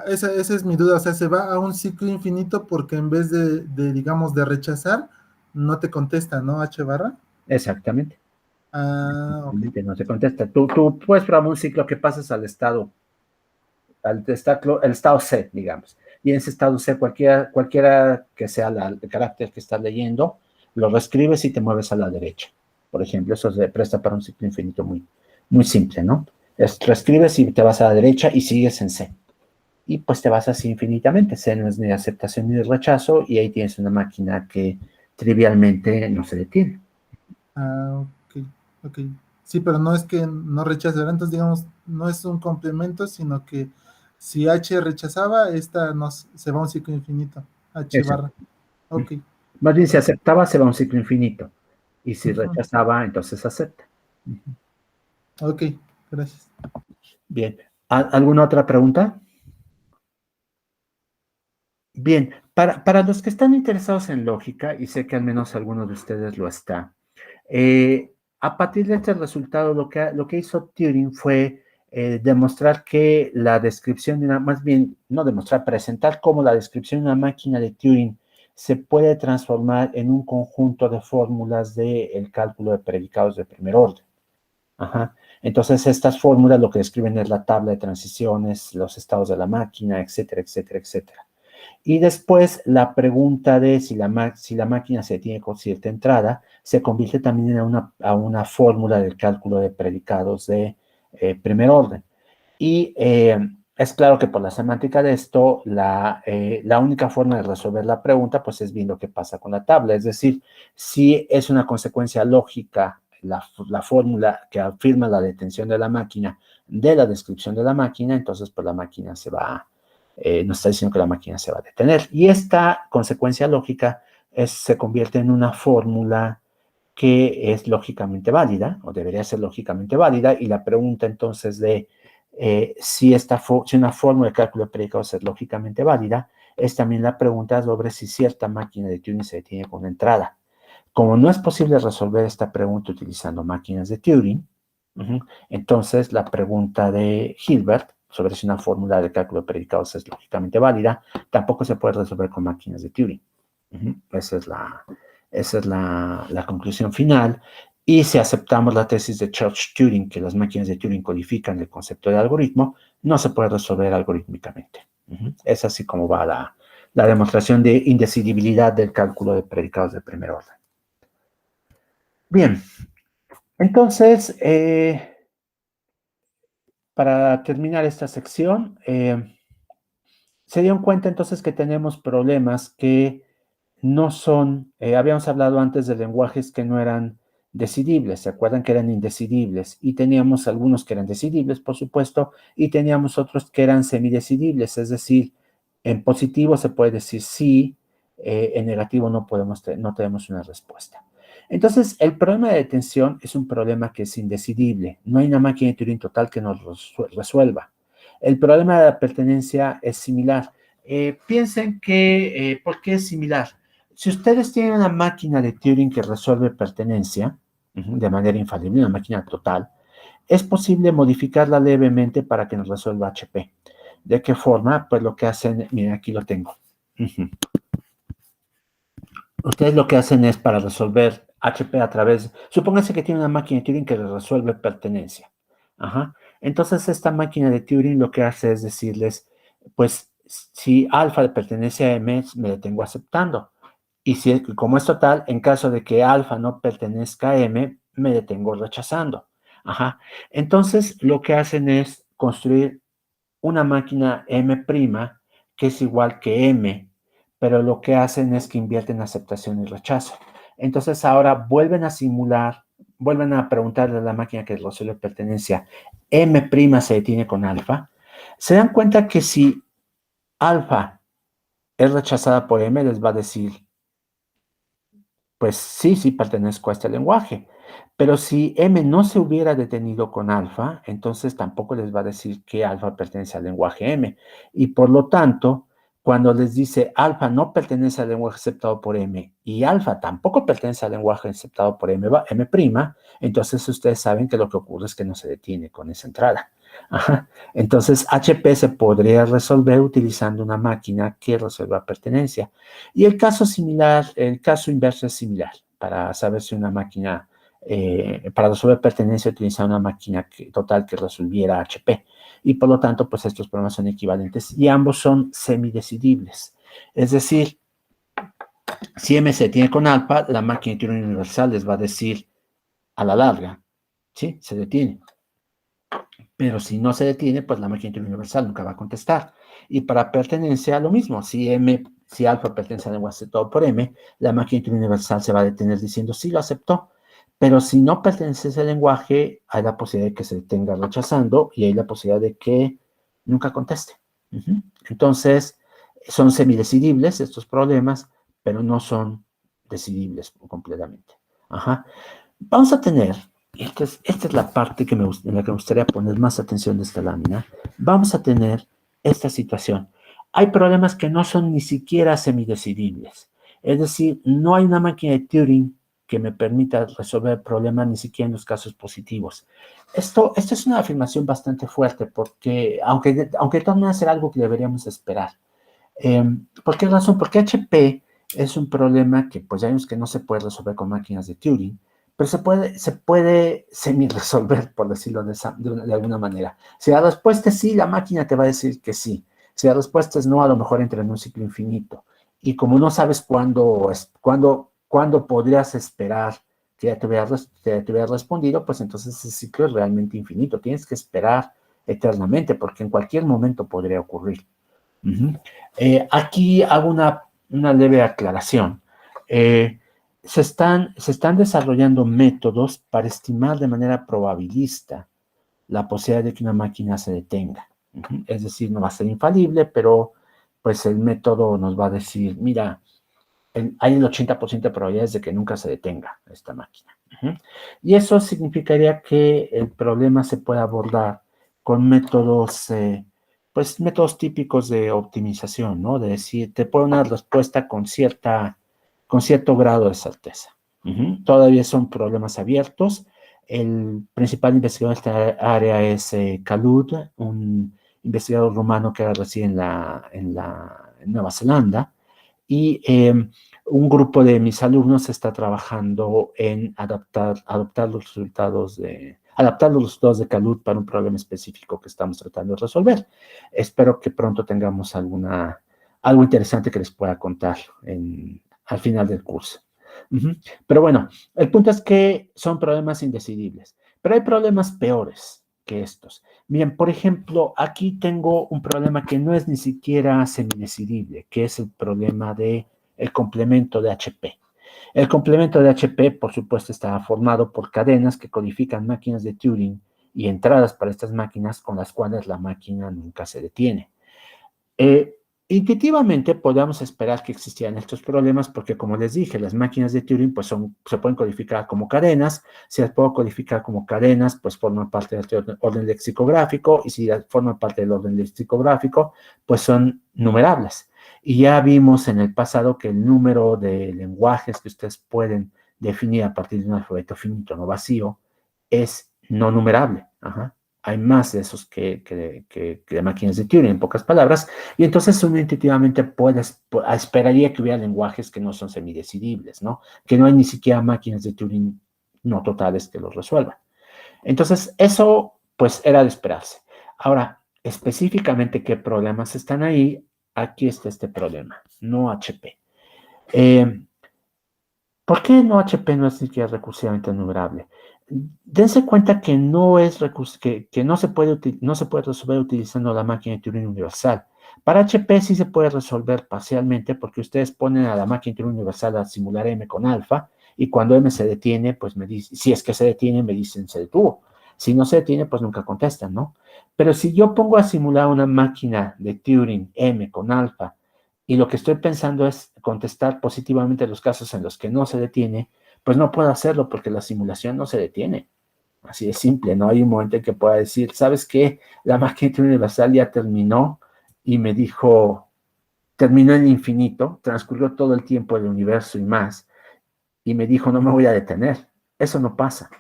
Esa es mi duda, o sea, se va a un ciclo infinito porque en vez digamos, de rechazar, no te contesta, ¿no? H barra. Exactamente. Ok. No te contesta. Tú puedes probar un ciclo que pasas al estado C, digamos. Y en ese estado C, cualquiera que sea el carácter que estás leyendo, lo reescribes y te mueves a la derecha. Por ejemplo, eso se presta para un ciclo infinito muy, muy simple, ¿no? Reescribes y te vas a la derecha y sigues en C. Y pues te vas así infinitamente. C no es ni aceptación ni rechazo, y ahí tienes una máquina que trivialmente no se detiene. Ah, ok. Sí, pero no es que no rechace, ¿verdad? Entonces, digamos, no es un complemento, sino que si H rechazaba, esta se va a un ciclo infinito. H Eso. barra. Ok. Más bien, si Perfecto. aceptaba, se va a un ciclo infinito. Y si Ujú. rechazaba, entonces acepta. Ok, gracias. Bien. ¿Alguna otra pregunta? Bien. Para los que están interesados en lógica, y sé que al menos algunos de ustedes lo está, a partir de este resultado, lo que hizo Turing fue demostrar que la descripción de más bien, no demostrar, presentar cómo la descripción de una máquina de Turing se puede transformar en un conjunto de fórmulas del cálculo de predicados de primer orden. Ajá. Entonces, estas fórmulas lo que describen es la tabla de transiciones, los estados de la máquina, etcétera, etcétera, etcétera. Y después la pregunta de si la máquina se tiene con cierta entrada se convierte también a una fórmula del cálculo de predicados de primer orden. Y es claro que por la semántica de esto, la única forma de resolver la pregunta pues es viendo qué pasa con la tabla. Es decir, si es una consecuencia lógica la fórmula que afirma la detención de la máquina de la descripción de la máquina, entonces pues la máquina nos está diciendo que la máquina se va a detener. Y esta consecuencia lógica se convierte en una fórmula que es lógicamente válida, o debería ser lógicamente válida, y la pregunta entonces de si una fórmula de cálculo de predicados es lógicamente válida, es también la pregunta sobre si cierta máquina de Turing se detiene con una entrada. Como no es posible resolver esta pregunta utilizando máquinas de Turing, entonces la pregunta de Hilbert sobre si una fórmula de cálculo de predicados es lógicamente válida, tampoco se puede resolver con máquinas de Turing. Esa es la conclusión final. Y si aceptamos la tesis de Church-Turing, que las máquinas de Turing codifican el concepto de algoritmo, no se puede resolver algorítmicamente. Es así como va la demostración de indecidibilidad del cálculo de predicados de primer orden. Bien, entonces, para terminar esta sección, se dieron cuenta entonces que tenemos problemas que no son, habíamos hablado antes de lenguajes que no eran decidibles, ¿se acuerdan que eran indecidibles? Y teníamos algunos que eran decidibles, por supuesto, y teníamos otros que eran semidecidibles, es decir, en positivo se puede decir sí, en negativo no tenemos una respuesta. Entonces, el problema de detención es un problema que es indecidible, no hay una máquina de Turing total que nos resuelva. El problema de la pertenencia es similar. Piensen que, ¿por qué es similar? Si ustedes tienen una máquina de Turing que resuelve pertenencia de manera infalible, una máquina total, es posible modificarla levemente para que nos resuelva HP. ¿De qué forma? Pues lo que hacen, miren, aquí lo tengo. Ustedes lo que hacen es para resolver HP a través, supónganse que tiene una máquina de Turing que resuelve pertenencia. Ajá. Entonces esta máquina de Turing lo que hace es decirles, pues si alfa le pertenece a M, me detengo aceptando. Y si, como es total, en caso de que alfa no pertenezca a M, me detengo rechazando. Ajá. Entonces, lo que hacen es construir una máquina M' que es igual que M, pero lo que hacen es que invierten aceptación y rechazo. Entonces, ahora vuelven a simular, vuelven a preguntarle a la máquina que resuelve pertenencia, M' se detiene con alfa. Se dan cuenta que si alfa es rechazada por M, les va a decir, pues sí pertenezco a este lenguaje. Pero si M no se hubiera detenido con alfa, entonces tampoco les va a decir que alfa pertenece al lenguaje M. Y por lo tanto, cuando les dice alfa no pertenece al lenguaje aceptado por M y alfa tampoco pertenece al lenguaje aceptado por M', entonces ustedes saben que lo que ocurre es que no se detiene con esa entrada. Ajá. Entonces, HP se podría resolver utilizando una máquina que resuelva pertenencia. Y el caso inverso es similar, para saber si una máquina, para resolver pertenencia, utilizar una máquina total que resolviera HP. Y por lo tanto, pues estos problemas son equivalentes y ambos son semidecidibles. Es decir, si M se tiene con alfa, la máquina de Turing universal les va a decir a la larga, ¿sí? Se detiene. Pero si no se detiene, pues la máquina universal nunca va a contestar. Y para pertenencia, lo mismo. Si alfa pertenece al lenguaje aceptado por M, la máquina universal se va a detener diciendo sí, lo aceptó. Pero si no pertenece a ese lenguaje, hay la posibilidad de que se detenga rechazando y hay la posibilidad de que nunca conteste. Entonces, son semidecidibles estos problemas, pero no son decidibles completamente. Vamos a tener, esta es la parte en la que me gustaría poner más atención de esta lámina, vamos a tener esta situación. Hay problemas que no son ni siquiera semidecidibles. Es decir, no hay una máquina de Turing que me permita resolver problemas ni siquiera en los casos positivos. Esto es una afirmación bastante fuerte porque, aunque de todas maneras será algo que deberíamos esperar. ¿Por qué razón? Porque HP es un problema que pues ya vimos que no se puede resolver con máquinas de Turing, pero se puede semi-resolver, por decirlo de alguna manera. Si la respuesta es sí, la máquina te va a decir que sí. Si la respuesta es no, a lo mejor entra en un ciclo infinito. Y como no sabes cuándo podrías esperar que ya te hubiera respondido, pues entonces ese ciclo es realmente infinito. Tienes que esperar eternamente, porque en cualquier momento podría ocurrir. Aquí hago una leve aclaración. Se están desarrollando métodos para estimar de manera probabilista la posibilidad de que una máquina se detenga. Es decir, no va a ser infalible, pero pues el método nos va a decir, mira, hay el 80% de probabilidades de que nunca se detenga esta máquina. Y eso significaría que el problema se puede abordar con métodos, pues métodos típicos de optimización, ¿no? De decir, te pone una respuesta con cierto grado de certeza. Todavía son problemas abiertos. El principal investigador de esta área es Khalud, un investigador rumano que ahora reside en Nueva Zelanda. Y un grupo de mis alumnos está trabajando en adaptar los resultados de Khalud para un problema específico que estamos tratando de resolver. Espero que pronto tengamos algo interesante que les pueda contar al final del curso. Pero bueno, el punto es que son problemas indecidibles, pero hay problemas peores que estos. Bien, por ejemplo, aquí tengo un problema que no es ni siquiera semidecidible, que es el problema del complemento de HP. El complemento de HP, por supuesto, está formado por cadenas que codifican máquinas de Turing y entradas para estas máquinas con las cuales la máquina nunca se detiene. Intuitivamente podríamos esperar que existieran estos problemas porque, como les dije, las máquinas de Turing pues se pueden codificar como cadenas. Si las puedo codificar como cadenas, pues forman parte del orden lexicográfico, y si forman parte del orden lexicográfico, pues son numerables. Y ya vimos en el pasado que el número de lenguajes que ustedes pueden definir a partir de un alfabeto finito no vacío es no numerable. Hay más de esos que de máquinas de Turing, en pocas palabras, y entonces uno intuitivamente esperaría que hubiera lenguajes que no son semidecidibles, ¿no? Que no hay ni siquiera máquinas de Turing no totales que los resuelvan. Entonces, eso, pues, era de esperarse. Ahora, específicamente, ¿qué problemas están ahí? Aquí está este problema, no HP. ¿Por qué no HP no es ni siquiera recursivamente enumerable? Dense cuenta que no se puede resolver utilizando la máquina de Turing universal. Para HP sí se puede resolver parcialmente porque ustedes ponen a la máquina de Turing universal a simular M con alfa y cuando M se detiene, pues me dice, si es que se detiene, me dicen se detuvo. Si no se detiene, pues nunca contestan, ¿no? Pero si yo pongo a simular una máquina de Turing M con alfa y lo que estoy pensando es contestar positivamente los casos en los que no se detiene, pues no puedo hacerlo porque la simulación no se detiene. Así de simple, no hay un momento en que pueda decir, ¿sabes qué? La máquina universal ya terminó y me dijo, terminó en infinito, transcurrió todo el tiempo del universo y más, y me dijo, no me voy a detener. Eso no pasa.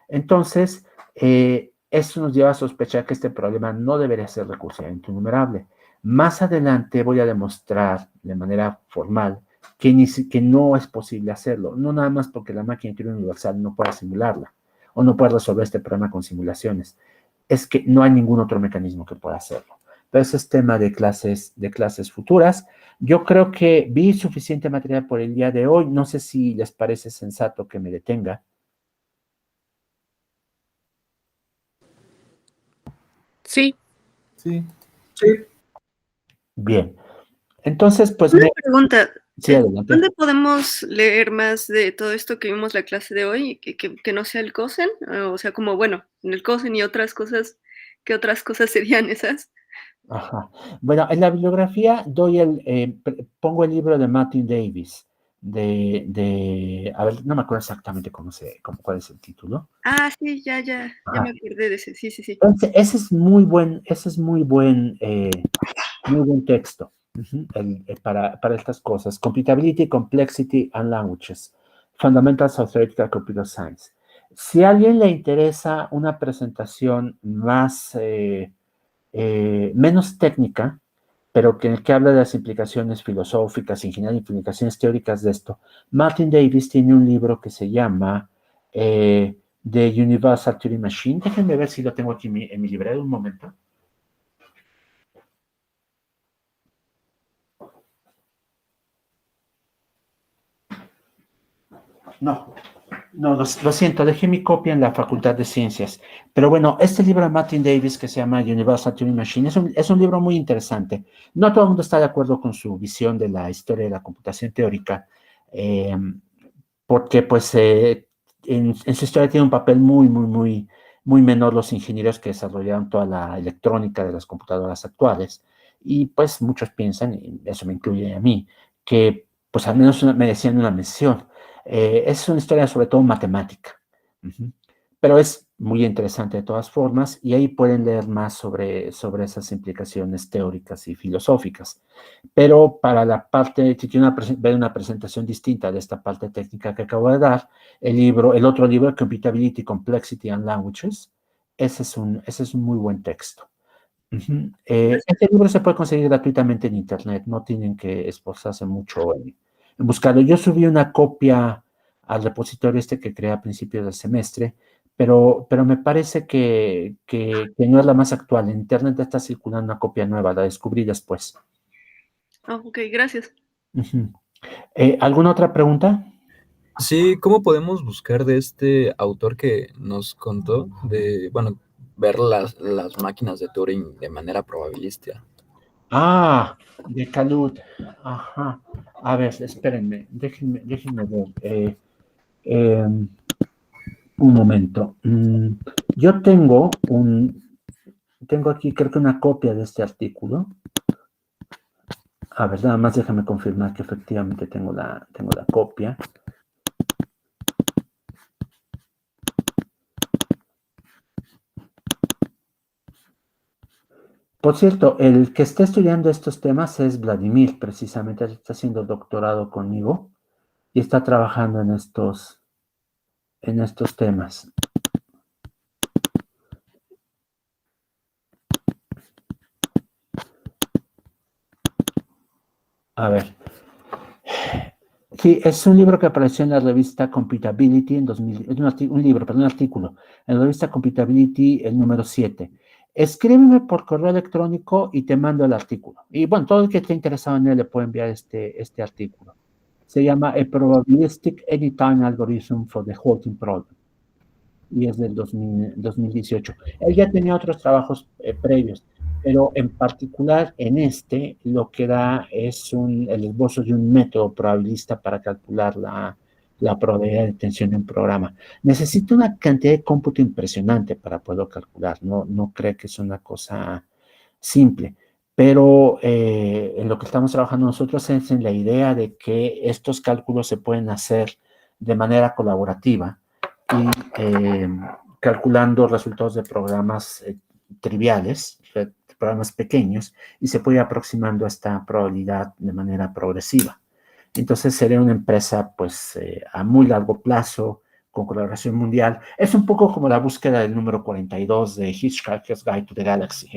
Entonces, eso nos lleva a sospechar que este problema no debería ser recursivamente enumerable. Más adelante voy a demostrar de manera formal que no es posible hacerlo, no nada más porque la máquina de Turing universal no puede simularla o no puede resolver este problema con simulaciones, es que no hay ningún otro mecanismo que pueda hacerlo. Pero ese es tema de clases futuras. Yo creo que vi suficiente material por el día de hoy. No sé si les parece sensato que me detenga. Sí. Sí. Bien. Entonces, pues Una pregunta. Sí, adelante. ¿Dónde podemos leer más de todo esto que vimos la clase de hoy, que no sea el COSEN? O sea, como, bueno, en el COSEN y otras cosas, ¿qué otras cosas serían esas? Ajá. Bueno, en la bibliografía pongo el libro de Martin Davis, a ver, no me acuerdo exactamente cuál es el título. Ah, sí, ya me acordé de ese, sí. Entonces, ese es muy buen texto para estas cosas. Computability, Complexity and Languages. Fundamentals of Theoretical Computer Science. Si a alguien le interesa una presentación menos técnica, pero que habla de las implicaciones filosóficas, ingeniería, implicaciones teóricas de esto, Martin Davis tiene un libro que se llama The Universal Turing Machine. Déjenme ver si lo tengo aquí en mi librero un momento. No, lo siento, dejé mi copia en la Facultad de Ciencias. Pero bueno, este libro de Martin Davis que se llama Universal Turing Machine es un libro muy interesante. No todo el mundo está de acuerdo con su visión de la historia de la computación teórica, porque pues en su historia tiene un papel muy menor los ingenieros que desarrollaron toda la electrónica de las computadoras actuales. Y pues muchos piensan, y eso me incluye a mí, que pues al menos merecían una mención. Es una historia sobre todo matemática, pero es muy interesante de todas formas y ahí pueden leer más sobre esas implicaciones teóricas y filosóficas. Pero para la parte, si quieren ver una presentación distinta de esta parte técnica que acabo de dar, el otro libro, Computability, Complexity and Languages, ese es un muy buen texto. Este libro se puede conseguir gratuitamente en internet, no tienen que esforzarse mucho en buscarlo. Yo subí una copia al repositorio que creé a principios del semestre, pero me parece que no es la más actual. En internet está circulando una copia nueva, la descubrí después. Oh, ok, gracias. ¿Alguna otra pregunta? Sí, ¿cómo podemos buscar de este autor que nos contó ver las máquinas de Turing de manera probabilística? De Calud. Ajá. A ver, espérenme, déjenme ver. Un momento. Yo tengo aquí creo que una copia de este artículo. A ver, nada más déjame confirmar que efectivamente tengo la copia. Por cierto, el que está estudiando estos temas es Vladimir, precisamente, él está haciendo doctorado conmigo y está trabajando en estos temas. A ver. Sí, es un libro que apareció en la revista Computability en 2000, es un artículo, en la revista Computability, el número 7. Escríbeme por correo electrónico y te mando el artículo. Y bueno, todo el que esté interesado en él le puede enviar este artículo. Se llama A Probabilistic Anytime Algorithm for the Halting Problem. Y es del 2018. Él ya tenía otros trabajos previos, pero en particular en lo que da es el esbozo de un método probabilista para calcular la probabilidad de tensión de un programa. Necesita una cantidad de cómputo impresionante para poderlo calcular, no cree que es una cosa simple, pero en lo que estamos trabajando nosotros es en la idea de que estos cálculos se pueden hacer de manera colaborativa y calculando resultados de programas triviales, programas pequeños, y se puede ir aproximando a esta probabilidad de manera progresiva. Entonces sería una empresa pues a muy largo plazo, con colaboración mundial. Es un poco como la búsqueda del número 42 de Hitchhiker's Guide to the Galaxy.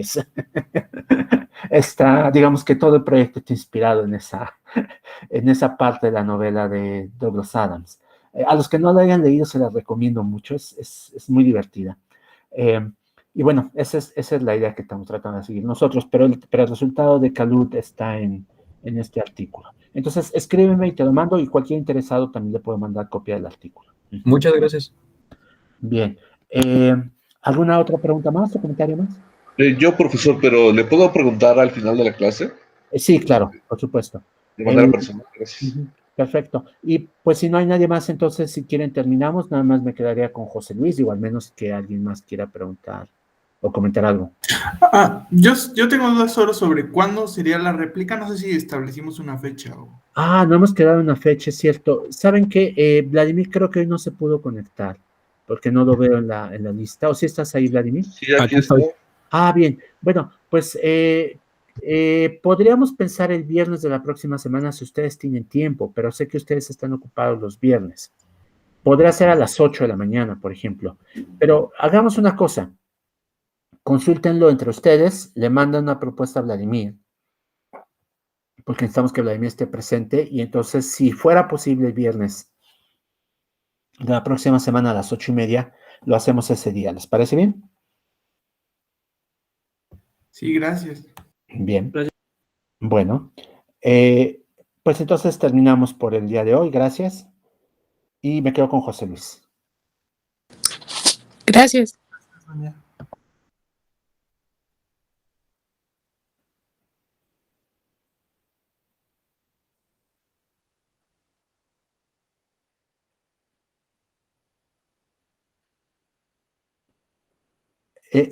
Digamos que todo el proyecto está inspirado en esa parte de la novela de Douglas Adams. A los que no la hayan leído se la recomiendo mucho, es muy divertida. Y bueno, esa es la idea que estamos tratando de seguir nosotros, pero el resultado de Calud está en este artículo. Entonces, escríbeme y te lo mando, y cualquier interesado también le puedo mandar copia del artículo. Muchas gracias. Bien. ¿Alguna otra pregunta más o comentario más? Yo, profesor, pero ¿le puedo preguntar al final de la clase? Sí, claro, por supuesto. De manera personal, gracias. Perfecto. Y pues si no hay nadie más, entonces si quieren terminamos, nada más me quedaría con José Luis, digo, al menos que alguien más quiera preguntar o comentar algo. Yo tengo dudas solo sobre cuándo sería la réplica, no sé si establecimos una fecha o... No hemos quedado en una fecha, es cierto. ¿Saben qué? Vladimir creo que hoy no se pudo conectar, porque no lo veo en la lista. ¿O si estás ahí, Vladimir? Sí, aquí estoy. Bien. Bueno, pues podríamos pensar el viernes de la próxima semana si ustedes tienen tiempo, pero sé que ustedes están ocupados los viernes. Podría ser a las 8 de la mañana, por ejemplo. Pero hagamos una cosa. Consúltenlo entre ustedes, le mandan una propuesta a Vladimir, porque necesitamos que Vladimir esté presente, y entonces, si fuera posible el viernes de la próxima semana a las 8:30, lo hacemos ese día. ¿Les parece bien? Sí, gracias. Bien. Gracias. Bueno, pues entonces terminamos por el día de hoy. Gracias. Y me quedo con José Luis. Gracias.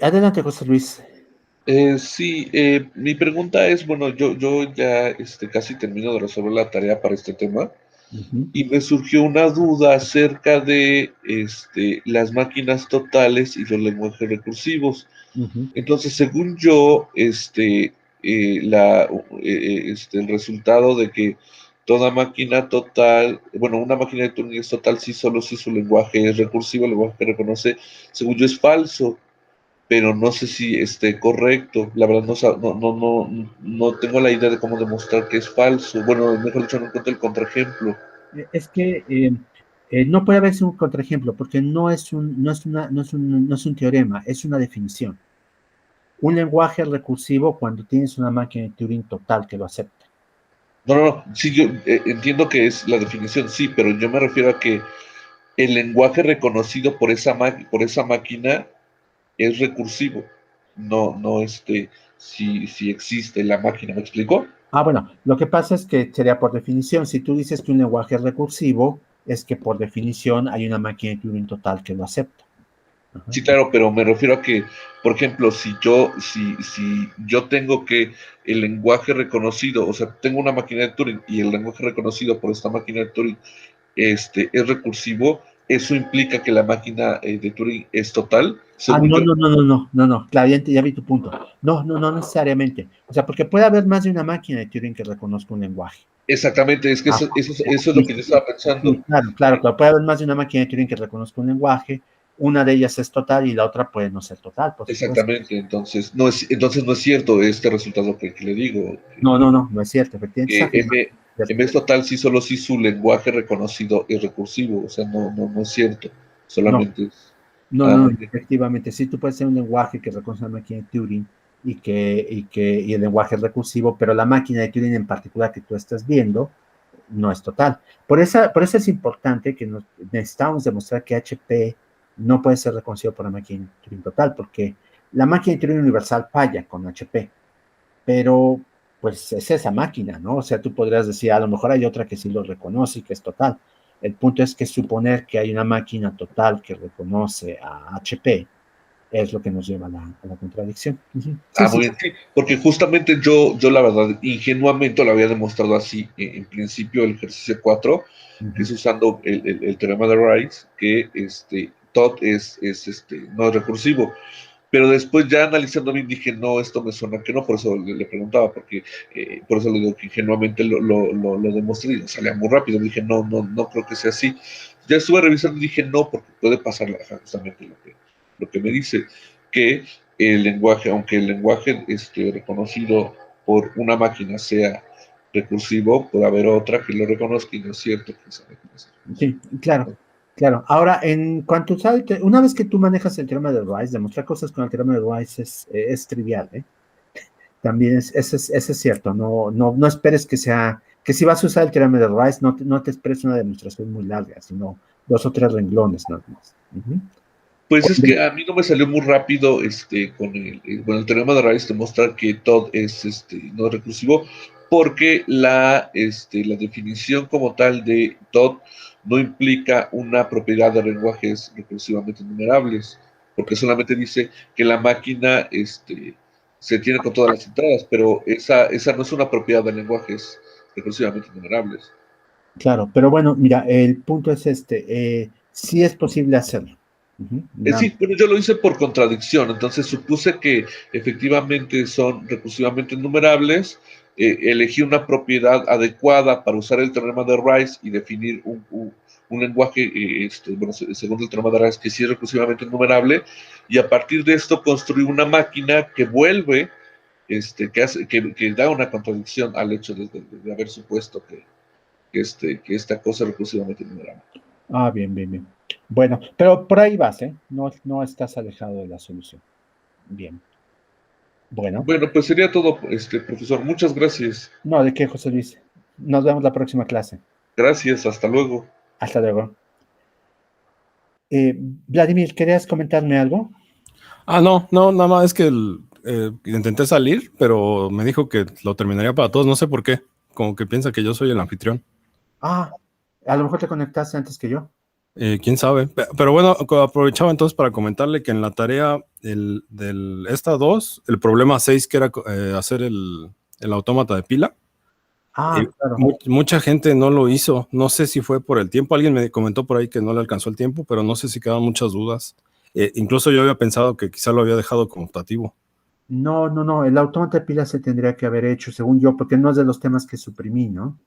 Adelante, José Luis. Sí, mi pregunta es, bueno, yo ya casi termino de resolver la tarea para este tema y me surgió una duda acerca de las máquinas totales y los lenguajes recursivos. Entonces, según yo, el resultado de que toda máquina total, bueno, una máquina de Turing es total si solo si su lenguaje es recursivo, el lenguaje que reconoce, según yo es falso, pero no sé si esté correcto. La verdad no tengo la idea de cómo demostrar que es falso. Bueno, mejor dicho, no encuentro el contraejemplo. Es que no puede haberse un contraejemplo porque no es un teorema, es una definición. Un lenguaje recursivo cuando tienes una máquina de Turing total que lo acepta. No, sí, yo entiendo que es la definición, sí, pero yo me refiero a que el lenguaje reconocido por esa máquina es recursivo. No, si existe la máquina, ¿me explico? Bueno, lo que pasa es que sería por definición, si tú dices que un lenguaje es recursivo, es que por definición hay una máquina de Turing total que lo acepta. Sí, claro, pero me refiero a que, por ejemplo, si yo tengo que el lenguaje reconocido, o sea, tengo una máquina de Turing y el lenguaje reconocido por esta máquina de Turing es recursivo, eso implica que la máquina de Turing es total. No, claro, ya vi tu punto. No necesariamente. O sea, porque puede haber más de una máquina de Turing que reconozca un lenguaje. Exactamente, es que eso es lo que yo estaba pensando. Sí, claro, puede haber más de una máquina de Turing que reconozca un lenguaje, una de ellas es total y la otra puede no ser total. Exactamente, entonces no es cierto este resultado que le digo. No es cierto, efectivamente. M es total si solo si su lenguaje reconocido es recursivo, o sea, no es cierto, solamente es... Efectivamente, sí, tú puedes tener un lenguaje que reconoce una máquina de Turing y el lenguaje es recursivo, pero la máquina de Turing en particular que tú estás viendo no es total. Por eso es importante que necesitamos demostrar que HP no puede ser reconocido por la máquina de Turing total, porque la máquina de Turing universal falla con HP, pero pues es esa máquina, ¿no? O sea, tú podrías decir, a lo mejor hay otra que sí lo reconoce y que es total. El punto es que suponer que hay una máquina total que reconoce a HP es lo que nos lleva a la contradicción. Muy bien, sí, porque justamente yo la verdad, ingenuamente lo había demostrado así en principio el ejercicio 4, que es usando el teorema de Rice, que tot no es recursivo. Pero después ya analizando bien dije, no, esto me suena que no, por eso le preguntaba, porque por eso le digo que ingenuamente lo demostré y salía muy rápido. Dije, no creo que sea así. Ya estuve revisando y dije, no, porque puede pasar justamente lo que me dice, que el lenguaje, aunque el lenguaje reconocido por una máquina sea recursivo, puede haber otra que lo reconozca y no es cierto que esa máquina sea recursiva. Sí, claro. Ahora, en cuanto una vez que tú manejas el teorema de Rice, demostrar cosas con el teorema de Rice es trivial, ¿eh? También ese es cierto, no esperes que si vas a usar el teorema de Rice, no te esperes una demostración muy larga, sino 2 o 3 renglones nada más. Pues es que a mí no me salió muy rápido con el teorema de Rice demostrar que Todd es no recursivo, porque la definición como tal de Todd no implica una propiedad de lenguajes recursivamente numerables, porque solamente dice que la máquina se tiene con todas las entradas, pero esa no es una propiedad de lenguajes recursivamente numerables. Claro, pero bueno, mira, el punto es sí es posible hacerlo. Sí, bueno, yo lo hice por contradicción, entonces supuse que efectivamente son recursivamente numerables, elegí una propiedad adecuada para usar el teorema de Rice y definir un lenguaje, bueno, según el teorema de Rice, que sí es recursivamente numerable, y a partir de esto construí una máquina que vuelve, que da una contradicción al hecho de haber supuesto que esta cosa es recursivamente numerable. Ah, bien, bien, bien. Bueno, pero por ahí vas, ¿eh? No estás alejado de la solución. Bien. Bueno, Bueno, pues sería todo, profesor. Muchas gracias. no, ¿de qué, José Luis? Nos vemos la próxima clase. Gracias, hasta luego. Hasta luego. Vladimir, ¿querías comentarme algo? No, nada más es que intenté salir, pero me dijo que lo terminaría para todos, no sé por qué, como que piensa que yo soy el anfitrión. Ah, a lo mejor te conectaste antes que yo. Quién sabe, pero bueno, aprovechaba entonces para comentarle que en la tarea esta 2, el problema 6, que era hacer el autómata de pila, Claro. mucha gente no lo hizo, no sé si fue por el tiempo, alguien me comentó por ahí que no le alcanzó el tiempo, pero no sé si quedaban muchas dudas. Incluso yo había pensado que quizá lo había dejado como optativo. No, el autómata de pila se tendría que haber hecho, según yo, porque no es de los temas que suprimí, ¿no?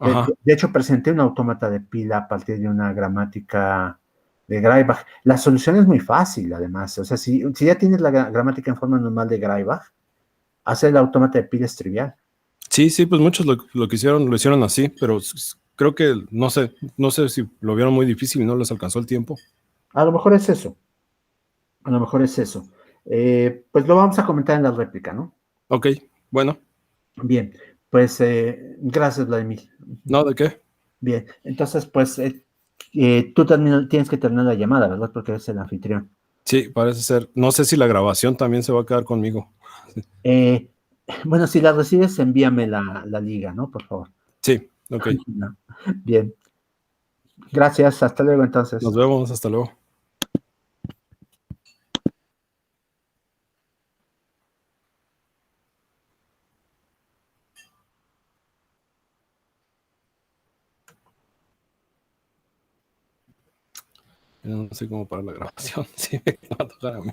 Ajá. De hecho, presenté un autómata de pila a partir de una gramática de Greibach. La solución es muy fácil, además. O sea, si ya tienes la gramática en forma normal de Greibach, hacer el autómata de pila es trivial. Sí, pues muchos lo hicieron así, pero creo que no sé si lo vieron muy difícil y no les alcanzó el tiempo. A lo mejor es eso. A lo mejor es eso. Pues lo vamos a comentar en la réplica, ¿no? Ok, bueno. Bien, pues gracias, Vladimir. No, ¿de qué? Bien, entonces, pues tú tienes que terminar la llamada, ¿verdad? Porque eres el anfitrión. Sí, parece ser. No sé si la grabación también se va a quedar conmigo. Bueno, si la recibes, envíame la liga, ¿no? Por favor. Sí, ok. No. Bien. Gracias, hasta luego entonces. Nos vemos, hasta luego. No sé cómo parar la grabación. Sí, me va a tocar a mí.